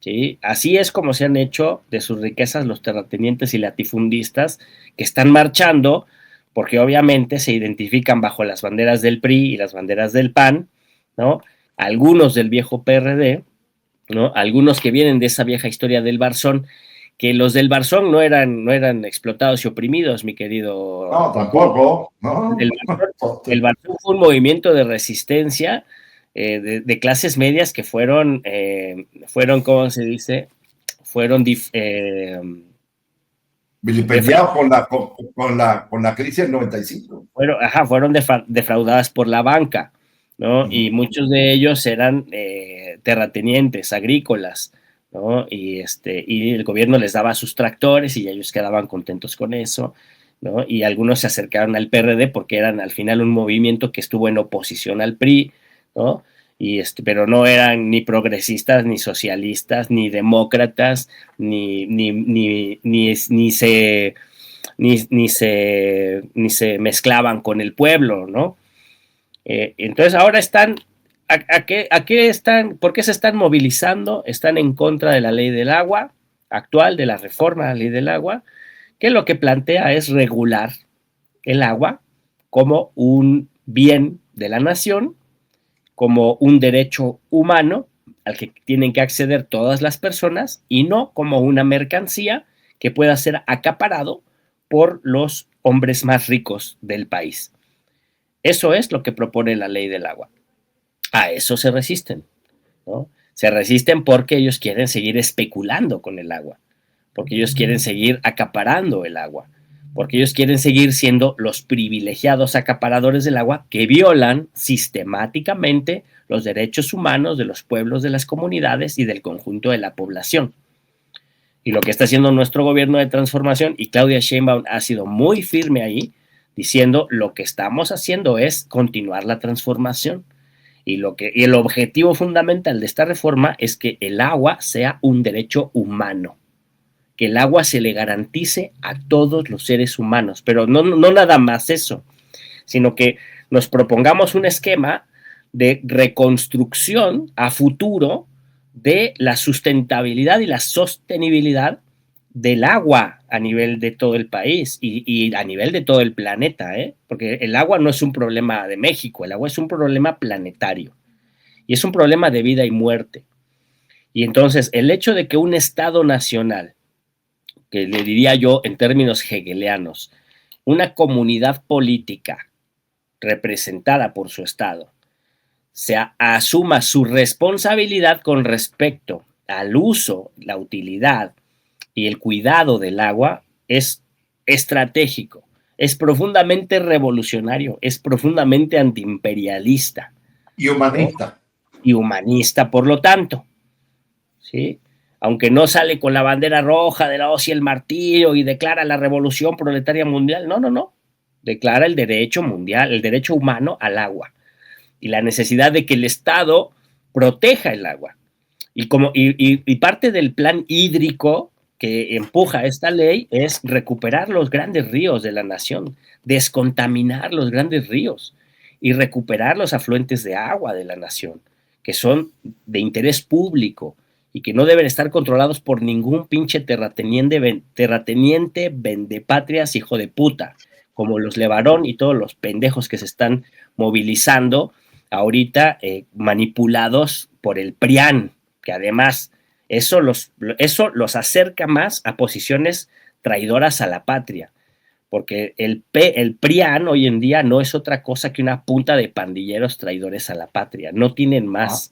¿Sí? Así es como se han hecho de sus riquezas los terratenientes y latifundistas que están marchando porque obviamente se identifican bajo las banderas del PRI y las banderas del PAN, ¿no? Algunos del viejo PRD, ¿no? Algunos que vienen de esa vieja historia del Barzón, que los del Barzón no eran explotados y oprimidos, mi querido. No, tampoco. No. El Barzón fue un movimiento de resistencia de clases medias que fueron, ¿cómo se dice? Fueron vilipendiados con la crisis del 95. Fueron defraudadas por la banca, ¿no? Y muchos de ellos eran terratenientes, agrícolas, ¿no? Y el gobierno les daba sus tractores y ellos quedaban contentos con eso, ¿no? Y algunos se acercaron al PRD porque eran al final un movimiento que estuvo en oposición al PRI, ¿no? Pero no eran ni progresistas, ni socialistas, ni demócratas, ni se mezclaban con el pueblo, ¿no? Entonces ahora están, ¿por qué se están movilizando? Están en contra de la ley del agua actual, de la reforma a la ley del agua, que lo que plantea es regular el agua como un bien de la nación, como un derecho humano al que tienen que acceder todas las personas y no como una mercancía que pueda ser acaparado por los hombres más ricos del país. Eso es lo que propone la ley del agua. A eso se resisten, ¿no? Se resisten porque ellos quieren seguir especulando con el agua, porque ellos quieren seguir acaparando el agua, porque ellos quieren seguir siendo los privilegiados acaparadores del agua que violan sistemáticamente los derechos humanos de los pueblos, de las comunidades y del conjunto de la población. Y lo que está haciendo nuestro gobierno de transformación, y Claudia Sheinbaum ha sido muy firme ahí, diciendo lo que estamos haciendo es continuar la transformación. Y el objetivo fundamental de esta reforma es que el agua sea un derecho humano, que el agua se le garantice a todos los seres humanos, pero no nada más eso, sino que nos propongamos un esquema de reconstrucción a futuro de la sustentabilidad y la sostenibilidad del agua a nivel de todo el país y a nivel de todo el planeta, ¿eh? Porque el agua no es un problema de México, el agua es un problema planetario y es un problema de vida y muerte. Y entonces el hecho de que un Estado nacional, que le diría yo en términos hegelianos, una comunidad política representada por su Estado, asuma su responsabilidad con respecto al uso, la utilidad y el cuidado del agua, es estratégico, es profundamente revolucionario, es profundamente antiimperialista. Y humanista. ¿No? Y humanista, por lo tanto, ¿sí? Aunque no sale con la bandera roja de la hoz y el martillo y declara la revolución proletaria mundial, no, declara el derecho mundial, el derecho humano al agua y la necesidad de que el Estado proteja el agua. Y parte del plan hídrico que empuja esta ley es recuperar los grandes ríos de la nación, descontaminar los grandes ríos y recuperar los afluentes de agua de la nación, que son de interés público y que no deben estar controlados por ningún pinche terrateniente vendepatrias hijo de puta, como los Levarón y todos los pendejos que se están movilizando ahorita, manipulados por el PRIAN, que además eso los acerca más a posiciones traidoras a la patria, porque el PRIAN hoy en día no es otra cosa que una punta de pandilleros traidores a la patria, no tienen más,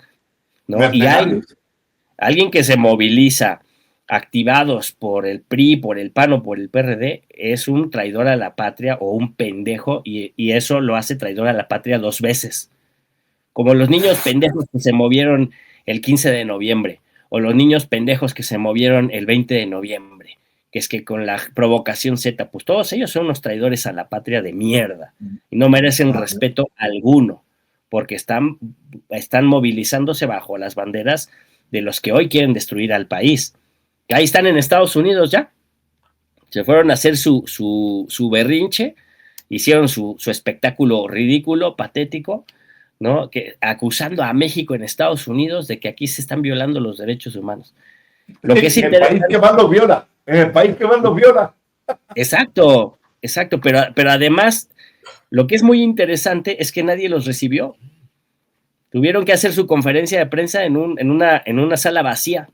¿no? Y hay alguien que se moviliza activados por el PRI, por el PAN o por el PRD, es un traidor a la patria o un pendejo, y eso lo hace traidor a la patria 2 veces. Como los niños pendejos que se movieron el 15 de noviembre, o los niños pendejos que se movieron el 20 de noviembre, que es que con la provocación Z, pues todos ellos son unos traidores a la patria de mierda, y no merecen respeto alguno, porque están movilizándose bajo las banderas de los que hoy quieren destruir al país. Ahí están en Estados Unidos ya, se fueron a hacer su berrinche, hicieron su espectáculo ridículo, patético, ¿no? Acusando a México en Estados Unidos de que aquí se están violando los derechos humanos. Lo que es en el país que más los viola, en el país que más los viola. Exacto, pero además, lo que es muy interesante es que nadie los recibió. Tuvieron que hacer su conferencia de prensa en una sala vacía.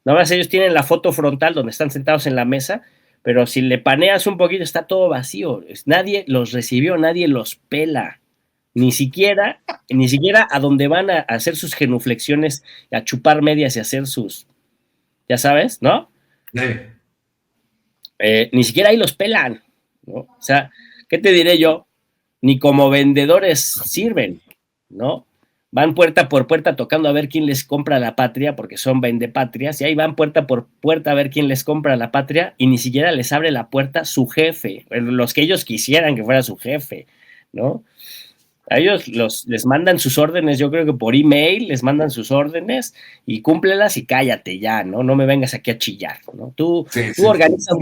Nada más ellos tienen la foto frontal donde están sentados en la mesa, pero si le paneas un poquito está todo vacío. Nadie los recibió, nadie los pela. Ni siquiera a donde van a hacer sus genuflexiones, a chupar medias y hacer sus, ya sabes, ¿no? Sí. Ni siquiera ahí los pelan, ¿no? O sea, ¿qué te diré yo? Ni como vendedores sirven, ¿no? Van puerta por puerta tocando a ver quién les compra la patria, porque son vendepatrias, y ahí van puerta por puerta a ver quién les compra la patria, y ni siquiera les abre la puerta su jefe, los que ellos quisieran que fuera su jefe, ¿no? A ellos les mandan sus órdenes, yo creo que por email les mandan sus órdenes y cúmplelas y cállate ya, ¿no? No me vengas aquí a chillar, ¿no? Tú organizas...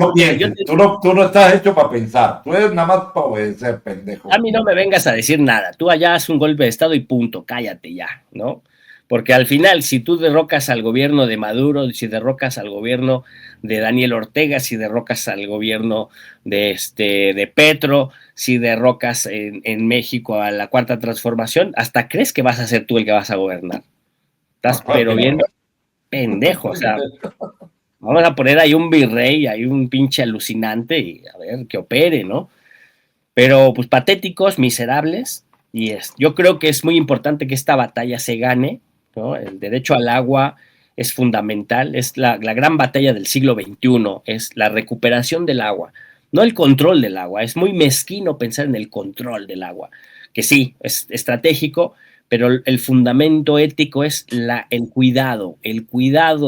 Tú no estás hecho para pensar, tú eres nada más para obedecer, pendejo. A mí no me vengas a decir nada, tú allá haz un golpe de estado y punto, cállate ya, ¿no? Porque al final, si tú derrocas al gobierno de Maduro, si derrocas al gobierno de Daniel Ortega, si derrocas al gobierno de Petro, si derrocas en México a la Cuarta Transformación, hasta crees que vas a ser tú el que vas a gobernar. Estás pero bien pendejo, o sea, vamos a poner ahí un virrey, ahí un pinche alucinante y a ver que opere, ¿no? pero pues patéticos, miserables, yo creo que es muy importante que esta batalla se gane, ¿no? El derecho al agua es fundamental, es la gran batalla del siglo XXI, es la recuperación del agua, no el control del agua. Es muy mezquino pensar en el control del agua, que sí, es estratégico, pero el fundamento ético es el cuidado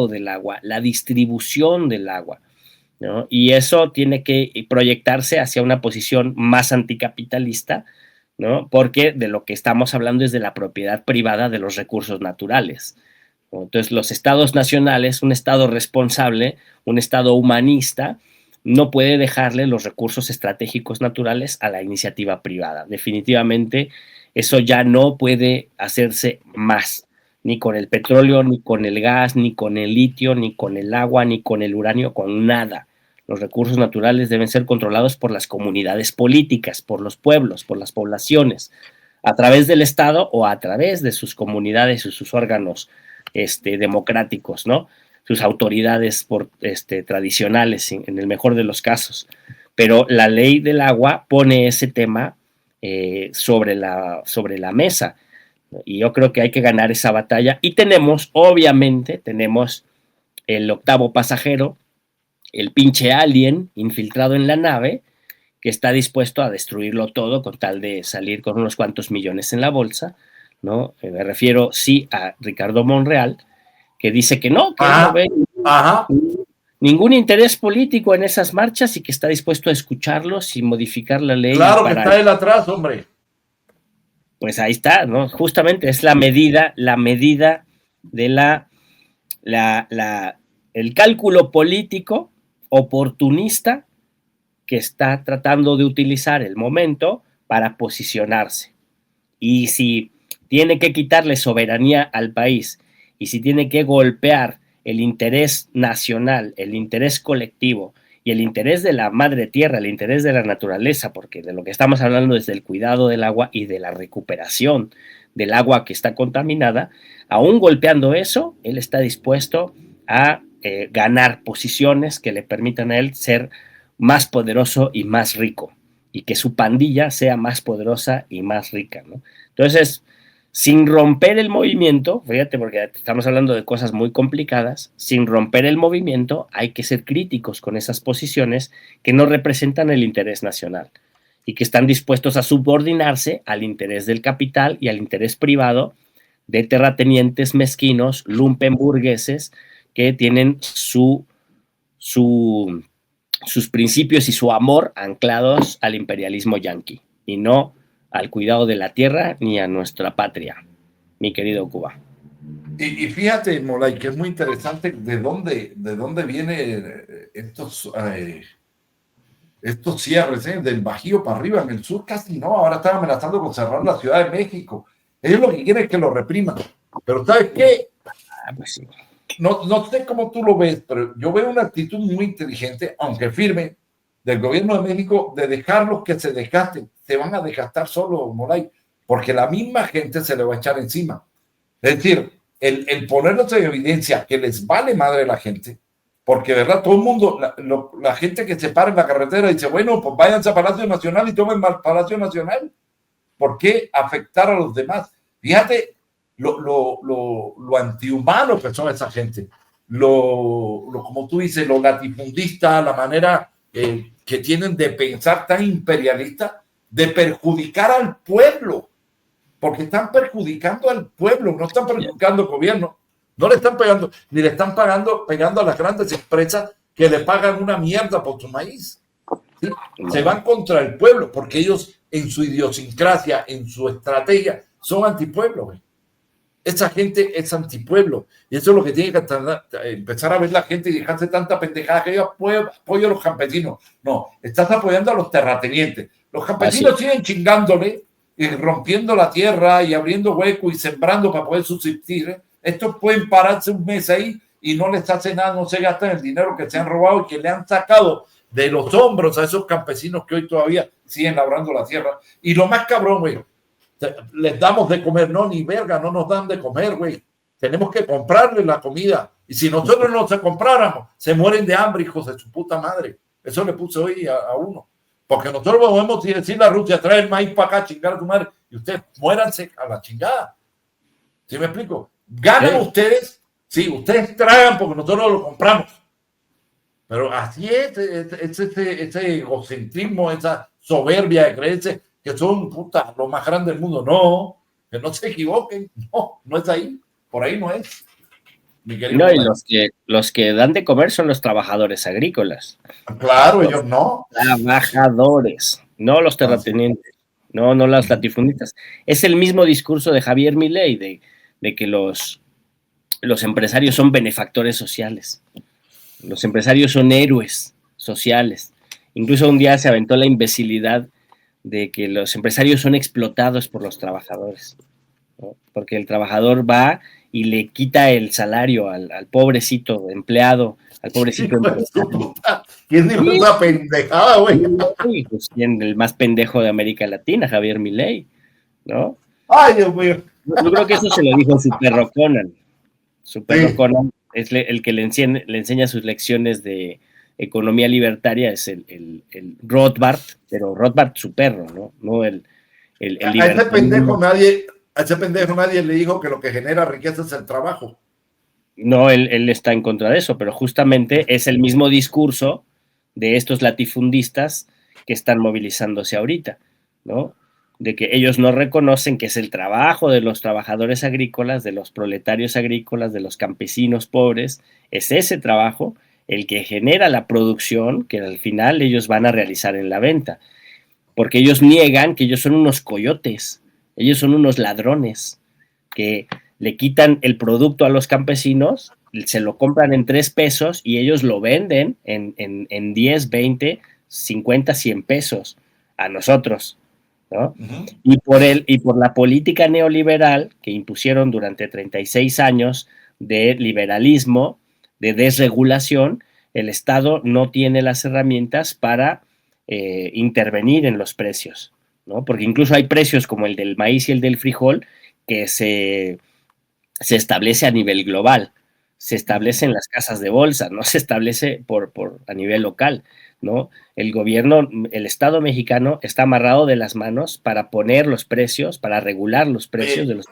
del agua, la distribución del agua, ¿no? Y eso tiene que proyectarse hacia una posición más anticapitalista, ¿no? Porque de lo que estamos hablando es de la propiedad privada de los recursos naturales, ¿no? Entonces, los estados nacionales, un estado responsable, un estado humanista, no puede dejarle los recursos estratégicos naturales a la iniciativa privada. Definitivamente, eso ya no puede hacerse más, ni con el petróleo, ni con el gas, ni con el litio, ni con el agua, ni con el uranio, con nada. Los recursos naturales deben ser controlados por las comunidades políticas, por los pueblos, por las poblaciones, a través del Estado o a través de sus comunidades y sus órganos democráticos, ¿no? Sus autoridades tradicionales, en el mejor de los casos. Pero la ley del agua pone ese tema sobre la mesa, ¿no? Y yo creo que hay que ganar esa batalla. Y obviamente, tenemos el octavo pasajero, el pinche alien infiltrado en la nave, que está dispuesto a destruirlo todo con tal de salir con unos cuantos millones en la bolsa, ¿no? Me refiero, sí, a Ricardo Monreal, que dice que no ve ningún interés político en esas marchas y que está dispuesto a escucharlos y modificar la ley. Claro que está él atrás, hombre. Pues ahí está, ¿no? Justamente es la medida de el cálculo político oportunista que está tratando de utilizar el momento para posicionarse. Y si tiene que quitarle soberanía al país y si tiene que golpear el interés nacional, el interés colectivo y el interés de la madre tierra, el interés de la naturaleza, porque de lo que estamos hablando es del cuidado del agua y de la recuperación del agua que está contaminada, aún golpeando eso, él está dispuesto a ganar posiciones que le permitan a él ser más poderoso y más rico, y que su pandilla sea más poderosa y más rica, ¿no? Entonces, sin romper el movimiento, fíjate, porque estamos hablando de cosas muy complicadas, sin romper el movimiento hay que ser críticos con esas posiciones que no representan el interés nacional y que están dispuestos a subordinarse al interés del capital y al interés privado de terratenientes mezquinos, lumpenburgueses, que tienen sus principios y su amor anclados al imperialismo yanqui y no al cuidado de la tierra ni a nuestra patria, mi querido Cuba. Y fíjate, Molay, que es muy interesante de dónde vienen estos cierres, del Bajío para arriba. En el sur casi no, ahora están amenazando con cerrar la Ciudad de México. Ellos lo que quieren es que lo repriman. Pero ¿sabes qué? Pues sí. No sé cómo tú lo ves, pero yo veo una actitud muy inteligente, aunque firme, del gobierno de México, de dejarlos que se desgasten. Se van a desgastar solo, Molay, porque la misma gente se le va a echar encima. Es decir, el ponerlos en evidencia que les vale madre la gente, porque verdad, todo el mundo, la gente que se para en la carretera dice, bueno, pues váyanse a Palacio Nacional y tomen mal Palacio Nacional. ¿Por qué afectar a los demás? Fíjate lo antihumano que son esa gente, como tú dices, lo latifundista, la manera que tienen de pensar tan imperialista, de perjudicar al pueblo, porque están perjudicando al pueblo, no están perjudicando al gobierno, no le están pegando, ni le están pegando a las grandes empresas que le pagan una mierda por su maíz. ¿Sí? Se van contra el pueblo, porque ellos en su idiosincrasia, en su estrategia, son antipueblo, güey. Esa gente es antipueblo. Y eso es lo que tiene que empezar a ver la gente y dejarse tanta pendejada que yo apoyo a los campesinos. No, estás apoyando a los terratenientes. Los campesinos siguen chingándole y rompiendo la tierra y abriendo huecos y sembrando para poder subsistir. Estos pueden pararse un mes ahí y no les hace nada, no se gastan el dinero que se han robado y que le han sacado de los hombros a esos campesinos que hoy todavía siguen labrando la tierra. Y lo más cabrón, güey, les damos de comer, no, ni verga, no nos dan de comer, güey. Tenemos que comprarles la comida. Y si nosotros no se compráramos, se mueren de hambre, hijos de su puta madre. Eso le puse hoy a uno. Porque nosotros podemos decirle a Rusia, trae el maíz para acá, chingar a tu madre, y ustedes muéranse a la chingada. ¿Sí me explico? Ganan ustedes, sí, ustedes tragan porque nosotros lo compramos. Pero así es ese egocentrismo, esa soberbia de creerse que son puta, lo más grande del mundo. No, que no se equivoquen. No es ahí. Por ahí no es. No, y los que dan de comer son los trabajadores agrícolas. Claro, ellos no. Trabajadores, no los terratenientes, no los latifundistas. Es el mismo discurso de Javier Milei, de que los empresarios son benefactores sociales. Los empresarios son héroes sociales. Incluso un día se aventó la imbecilidad de que los empresarios son explotados por los trabajadores, ¿no? Porque el trabajador va y le quita el salario al pobrecito empleado, al pobrecito empresario. ¿Quién dijo esa pendejada, güey? Pues, el más pendejo de América Latina, Javier Milei, ¿no? Ay, Dios mío. Yo creo que eso se lo dijo su perro Conan. Su perro Conan es el que le enseña sus lecciones de economía libertaria, es el Rothbard, pero Rothbard su perro, ¿no? No el a ese pendejo nadie le dijo que lo que genera riqueza es el trabajo. No, él está en contra de eso, pero justamente es el mismo discurso de estos latifundistas que están movilizándose ahorita, ¿no? De que ellos no reconocen que es el trabajo de los trabajadores agrícolas, de los proletarios agrícolas, de los campesinos pobres, es ese trabajo el que genera la producción que al final ellos van a realizar en la venta, porque ellos niegan que ellos son unos coyotes, ellos son unos ladrones, que le quitan el producto a los campesinos, se lo compran en 3 pesos y ellos lo venden en 10, 20, 50, 100 pesos a nosotros, ¿no? Y por la política neoliberal que impusieron durante 36 años de liberalismo, de desregulación, el Estado no tiene las herramientas para intervenir en los precios, ¿no? Porque incluso hay precios como el del maíz y el del frijol que se establece a nivel global, se establece en las casas de bolsa, no se establece a nivel local, ¿no? El gobierno, el Estado mexicano está amarrado de las manos para poner los precios, para regular los precios de los...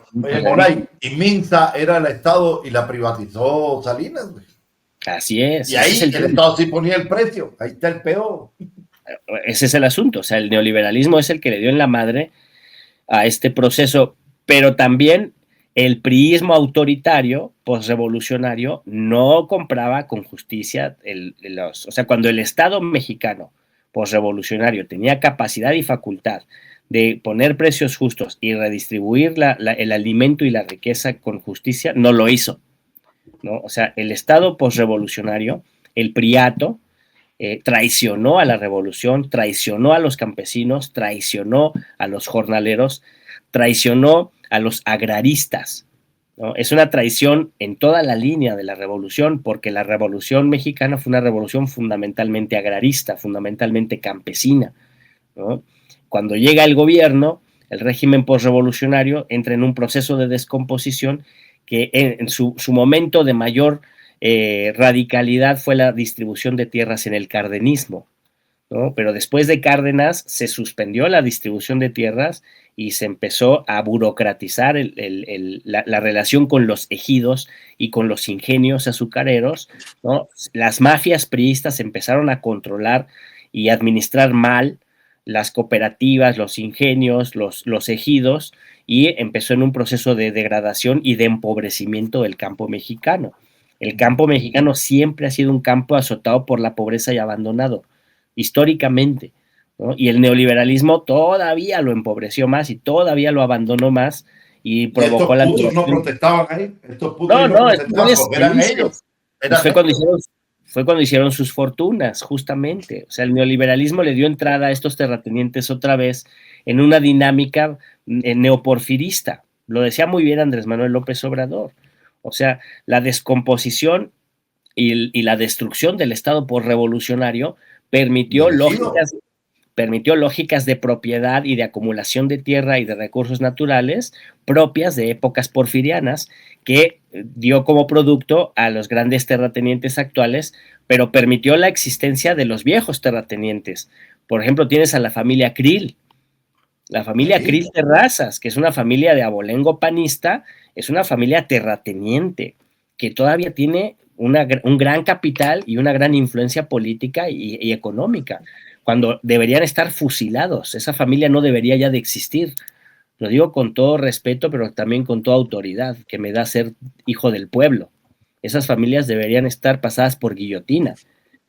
Y Minsa era el Estado y la privatizó Salinas, güey. Así es. Y ahí el Estado sí ponía el precio, ahí está el peor. Ese es el asunto, o sea, el neoliberalismo es el que le dio en la madre a este proceso, pero también el priismo autoritario, posrevolucionario, no compraba con justicia o sea, cuando el Estado mexicano posrevolucionario tenía capacidad y facultad de poner precios justos y redistribuir el alimento y la riqueza con justicia, no lo hizo, ¿no? O sea, el Estado posrevolucionario, el priato, traicionó a la revolución, traicionó a los campesinos, traicionó a los jornaleros, traicionó a los agraristas, ¿no? Es una traición en toda la línea de la revolución, porque la revolución mexicana fue una revolución fundamentalmente agrarista, fundamentalmente campesina, ¿no? Cuando llega el gobierno, el régimen posrevolucionario entra en un proceso de descomposición que en su momento de mayor radicalidad fue la distribución de tierras en el cardenismo, ¿no? Pero después de Cárdenas se suspendió la distribución de tierras y se empezó a burocratizar la relación con los ejidos y con los ingenios azucareros, ¿no? Las mafias priistas empezaron a controlar y administrar mal las cooperativas, los ingenios, los ejidos, y empezó en un proceso de degradación y de empobrecimiento del campo mexicano. El campo mexicano siempre ha sido un campo azotado por la pobreza y abandonado, históricamente, ¿no? Y el neoliberalismo todavía lo empobreció más y todavía lo abandonó más y provocó la... ¿Estos putos no protestaban ahí? ¿Estos putos no protestaban porque eran ellos? Pues fue cuando hicieron sus fortunas, justamente. O sea, el neoliberalismo le dio entrada a estos terratenientes otra vez en una dinámica neoporfirista. Lo decía muy bien Andrés Manuel López Obrador. O sea, la descomposición y la destrucción del Estado posrevolucionario permitió lógicas de propiedad y de acumulación de tierra y de recursos naturales propias de épocas porfirianas, que dio como producto a los grandes terratenientes actuales, pero permitió la existencia de los viejos terratenientes, Por ejemplo, tienes a la familia Krill. La familia Krill Terrazas, que es una familia de abolengo panista, es una familia terrateniente, que todavía tiene un gran capital y una gran influencia política y económica, cuando deberían estar fusilados. Esa familia no debería ya de existir. Lo digo con todo respeto, pero también con toda autoridad, que me da ser hijo del pueblo. Esas familias deberían estar pasadas por guillotina,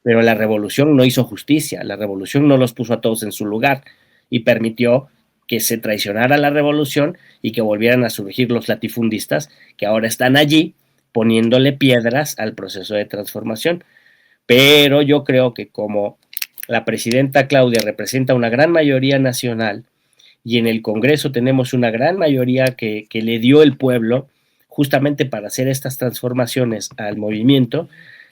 pero la revolución no hizo justicia, la revolución no los puso a todos en su lugar y permitió que se traicionara la revolución y que volvieran a surgir los latifundistas que ahora están allí poniéndole piedras al proceso de transformación. Pero yo creo que como la presidenta Claudia representa una gran mayoría nacional y en el Congreso tenemos una gran mayoría que le dio el pueblo justamente para hacer estas transformaciones al movimiento,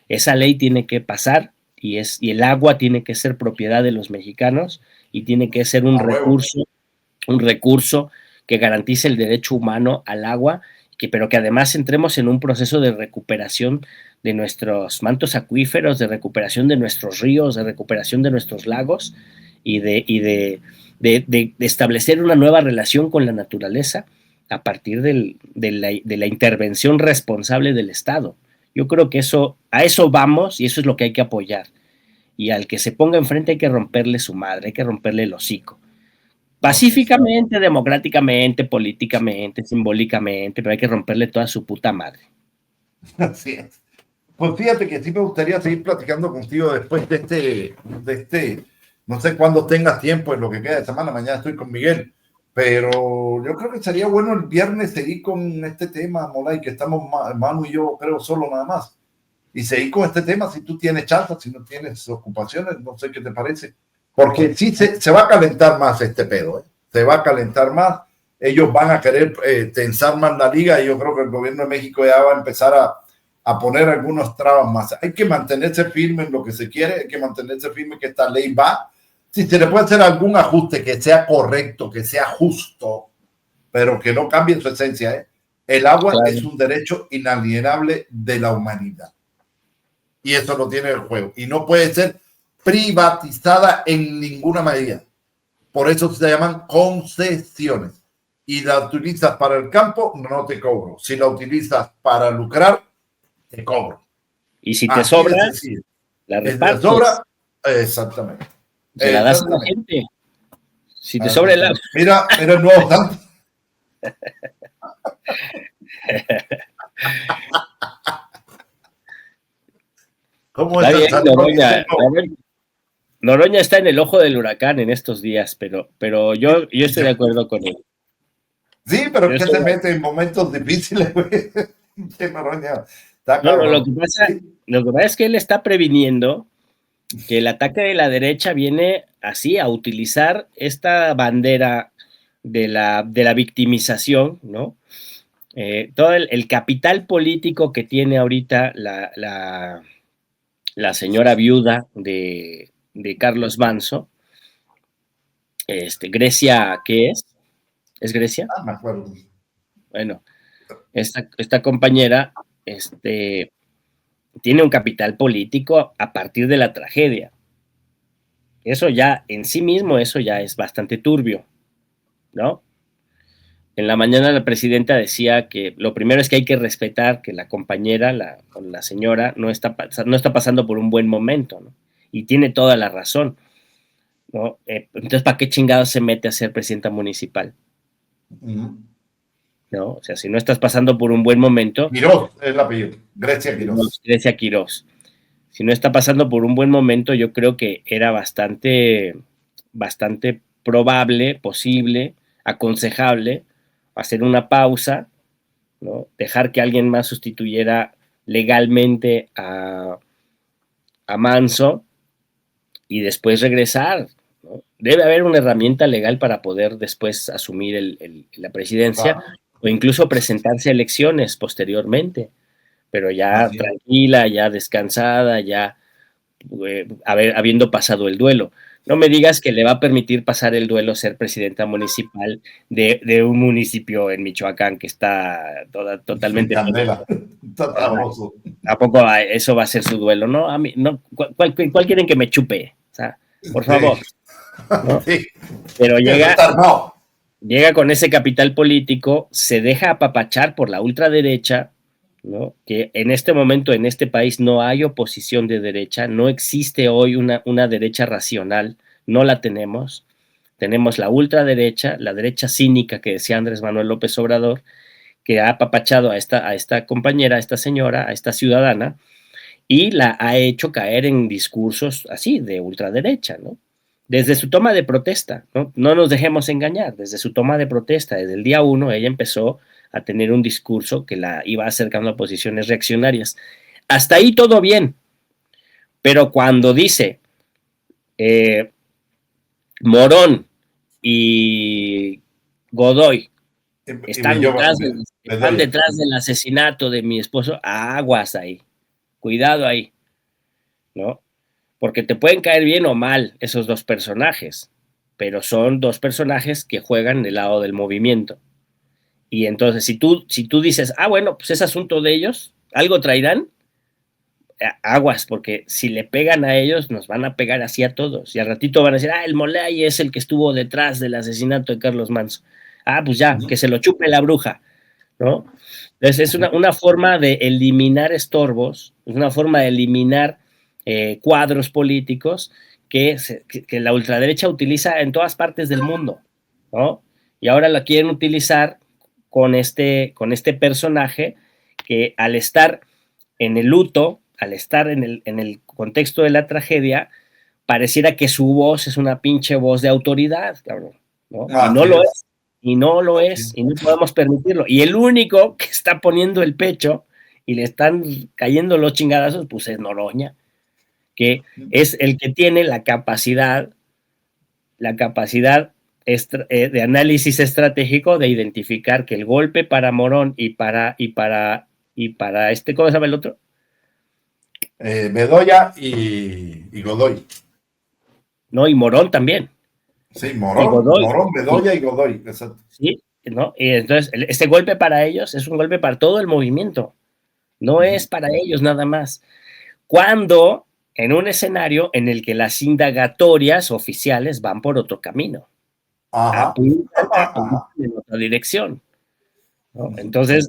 esa ley tiene que pasar y el agua tiene que ser propiedad de los mexicanos y tiene que ser un recurso que garantice el derecho humano al agua, pero que además entremos en un proceso de recuperación de nuestros mantos acuíferos, de recuperación de nuestros ríos, de recuperación de nuestros lagos y de establecer una nueva relación con la naturaleza a partir de la intervención responsable del Estado. Yo creo que a eso vamos y eso es lo que hay que apoyar. Y al que se ponga enfrente hay que romperle su madre, hay que romperle el hocico. Pacíficamente, democráticamente, políticamente, simbólicamente, pero hay que romperle toda su puta madre. Así es. Pues fíjate que sí me gustaría seguir platicando contigo después de este, no sé cuándo tengas tiempo en lo que queda de semana, mañana estoy con Miguel, pero yo creo que sería bueno el viernes seguir con este tema, Molay, que estamos Manu y yo, creo, solo nada más, y seguir con este tema si tú tienes chance, si no tienes ocupaciones, no sé qué te parece. Porque sí se va a calentar más este pedo, ¿eh? Se va a calentar más. Ellos van a querer tensar más la liga y yo creo que el gobierno de México ya va a empezar a poner algunos trabas más. Hay que mantenerse firme en lo que se quiere, hay que mantenerse firme que esta ley va. Si se le puede hacer algún ajuste que sea correcto, que sea justo, pero que no cambie su esencia, ¿eh? El agua es un derecho inalienable de la humanidad. Y eso lo tiene el juego. Y no puede ser privatizada en ninguna medida. Por eso se llaman concesiones. Y la utilizas para el campo, no te cobro. Si la utilizas para lucrar, te cobro. Y si te sobra, la repartes. ¿Te sobra? Exactamente. Se la das a la gente. Si te sobra el agua. Mira el nuevo tanto. ¿Cómo está bien, Noroña está en el ojo del huracán en estos días, pero yo estoy de acuerdo con él. Sí, pero que se mete en momentos difíciles, güey. Noroña está lo que pasa es que él está previniendo que el ataque de la derecha viene así a utilizar esta bandera de la victimización, ¿no? Todo el capital político que tiene ahorita la señora viuda de Carlos Manso, Grecia, ¿qué es? ¿Es Grecia? Me acuerdo. Bueno, esta compañera tiene un capital político a partir de la tragedia. Eso ya, en sí mismo, eso ya es bastante turbio, ¿no? En la mañana la presidenta decía que lo primero es que hay que respetar que la compañera, la señora, no está pasando por un buen momento, ¿no? Y tiene toda la razón, ¿no? Entonces, ¿para qué chingados se mete a ser presidenta municipal? ¿No? O sea, si no estás pasando por un buen momento... Quirós es el apellido, Grecia Quirós. Grecia Quirós. Si no está pasando por un buen momento, yo creo que era bastante probable, posible, aconsejable, hacer una pausa, ¿no? Dejar que alguien más sustituyera legalmente a Manso y después regresar, ¿no? Debe haber una herramienta legal para poder después asumir la presidencia o incluso presentarse a elecciones posteriormente, pero ya tranquila, ya descansada, ya habiendo pasado el duelo. No me digas que le va a permitir pasar el duelo ser presidenta municipal de un municipio en Michoacán que está totalmente... ¿A poco eso va a ser su duelo? No, a mí, no. ¿Cuál quieren que me chupe? O sea, por favor. ¿no? Sí. Pero No. llega con ese capital político, se deja apapachar por la ultraderecha, ¿no? Que en este momento en este país no hay oposición de derecha, no existe hoy una derecha racional, no la tenemos. Tenemos la ultraderecha, la derecha cínica que decía Andrés Manuel López Obrador, que ha apapachado a esta compañera, a esta señora, a esta ciudadana, y la ha hecho caer en discursos así, de ultraderecha, ¿no? Desde su toma de protesta, ¿no? No nos dejemos engañar, desde su toma de protesta, desde el día 1, ella empezó a tener un discurso que la iba acercando a posiciones reaccionarias. Hasta ahí todo bien, pero cuando dice Morón y Godoy están detrás del asesinato de mi esposo, aguas ahí, cuidado ahí, ¿no? Porque te pueden caer bien o mal esos dos personajes, pero son dos personajes que juegan del lado del movimiento. Y entonces, si tú dices, bueno, pues es asunto de ellos, algo traerán, aguas, porque si le pegan a ellos, nos van a pegar así a todos. Y al ratito van a decir, el Molay es el que estuvo detrás del asesinato de Carlos Manso. Pues ya, que se lo chupe la bruja, ¿no? Entonces es una forma de eliminar estorbos, es una forma de eliminar cuadros políticos que la ultraderecha utiliza en todas partes del mundo, ¿no? Y ahora la quieren utilizar con este personaje que al estar en el luto, al estar en el contexto de la tragedia, pareciera que su voz es una pinche voz de autoridad, cabrón, ¿no? Y no lo es. Y no lo es, y no podemos permitirlo. Y el único que está poniendo el pecho y le están cayendo los chingadazos, pues es Noroña, que es el que tiene la capacidad de análisis estratégico de identificar que el golpe para Morón y para ¿cómo se llama el otro? Bedoya y Godoy. No, y Morón también. Sí, Morón, Bedoya y Godoy. Exacto. Sí, ¿no? Y entonces, este golpe para ellos es un golpe para todo el movimiento. No es para ellos nada más. Cuando en un escenario en el que las indagatorias oficiales van por otro camino, apuntan en otra dirección, ¿no? Entonces,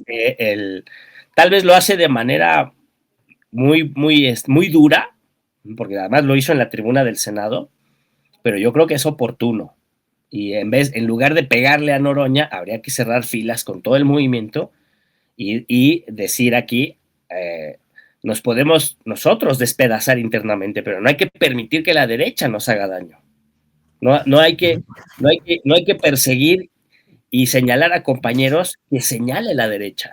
tal vez lo hace de manera muy dura, porque además lo hizo en la tribuna del Senado, pero yo creo que es oportuno. Y en lugar de pegarle a Noroña, habría que cerrar filas con todo el movimiento y decir aquí, nos podemos nosotros despedazar internamente, pero no hay que permitir que la derecha nos haga daño. No hay que perseguir y señalar a compañeros que señale la derecha,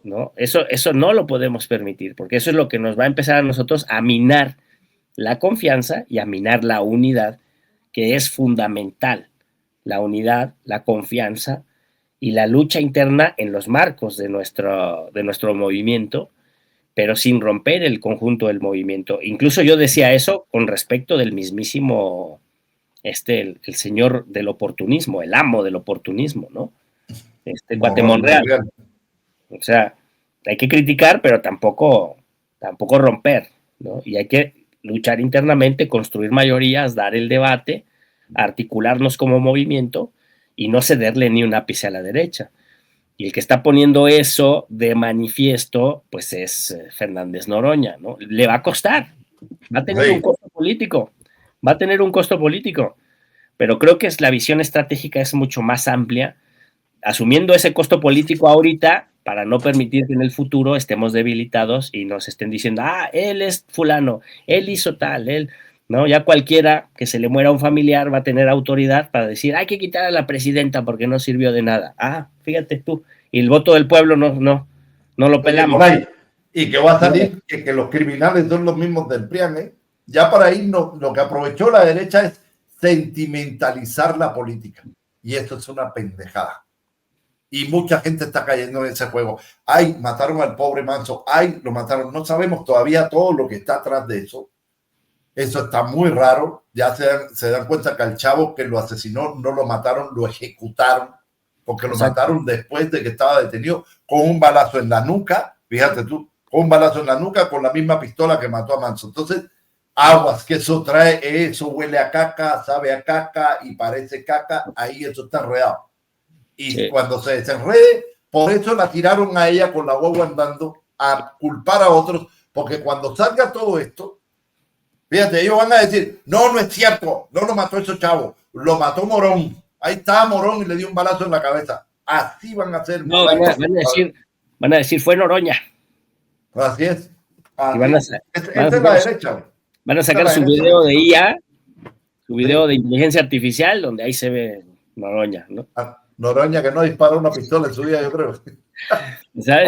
¿no? Eso no lo podemos permitir, porque eso es lo que nos va a empezar a nosotros a minar la confianza y a minar la unidad, que es fundamental. La unidad, la confianza y la lucha interna en los marcos de nuestro movimiento, pero sin romper el conjunto del movimiento. Incluso yo decía eso con respecto del mismísimo, el señor del oportunismo, el amo del oportunismo, ¿no? Cuate Monreal. O sea, hay que criticar, pero tampoco romper, ¿no? Y hay que luchar internamente, construir mayorías, dar el debate, articularnos como movimiento y no cederle ni un ápice a la derecha. Y el que está poniendo eso de manifiesto, pues es Fernández Noroña, ¿no? Le va a costar, va a tener un costo político, pero creo que la visión estratégica es mucho más amplia, asumiendo ese costo político ahorita para no permitir que en el futuro estemos debilitados y nos estén diciendo, él es fulano, él hizo tal, él, ¿no? Ya cualquiera que se le muera un familiar va a tener autoridad para decir, hay que quitar a la presidenta porque no sirvió de nada. Fíjate tú, y el voto del pueblo no lo pelamos. Y que va a salir que los criminales son los mismos del PRIAN, ¿eh? Ya para ahí lo que aprovechó la derecha es sentimentalizar la política. Y esto es una pendejada. Y mucha gente está cayendo en ese juego. Mataron al pobre Manso. Lo mataron. No sabemos todavía todo lo que está atrás de eso. Eso está muy raro. Ya se dan cuenta que al chavo que lo asesinó no lo mataron, lo ejecutaron. Porque lo mataron después de que estaba detenido con un balazo en la nuca. Fíjate tú, con un balazo en la nuca con la misma pistola que mató a Manso. Entonces, aguas, que eso trae, eso huele a caca, sabe a caca y parece caca, ahí eso está enredado. Y Sí. cuando se desenrede, por eso la tiraron a ella con la guagua andando a culpar a otros, porque cuando salga todo esto, fíjate, ellos van a decir, no, no es cierto, no lo mató ese chavo, lo mató Morón. Ahí está Morón y le dio un balazo en la cabeza. Así van a hacer. No, van a decir, fue Noroña. Así es. Y van a, Esta es la derecha. Van a sacar su video de IA, su video de inteligencia artificial, donde ahí se ve Noroña, ¿no? Noroña que no dispara una pistola en su vida, yo creo. O sea,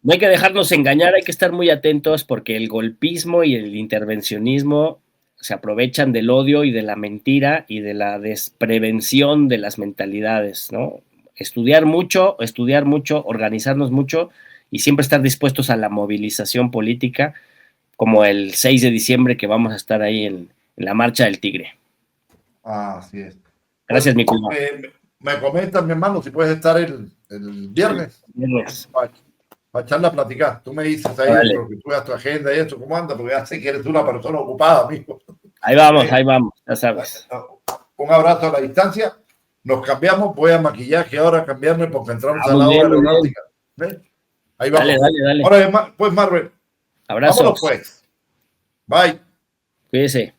no hay que dejarnos engañar, hay que estar muy atentos porque el golpismo y el intervencionismo se aprovechan del odio y de la mentira y de la desprevención de las mentalidades, ¿no? Estudiar mucho, organizarnos mucho y siempre estar dispuestos a la movilización política, como el 6 de diciembre que vamos a estar ahí en la Marcha del Tigre. Así es. Gracias, mi cuñado. Me comentas, mi hermano, si puedes estar el viernes. Para echarla a platicar. Tú me dices ahí lo que tú hagas tu agenda y eso, cómo anda, porque ya sé que eres una persona ocupada, amigo. Ahí vamos, ya sabes. Un abrazo a la distancia. Nos cambiamos, voy a maquillaje ahora, cambiarme porque entramos a la hora aeronáutica. Ahí vamos. Dale. Ahora, pues, Marvel. Abrazos. Vámonos, pues. Bye. Cuídese.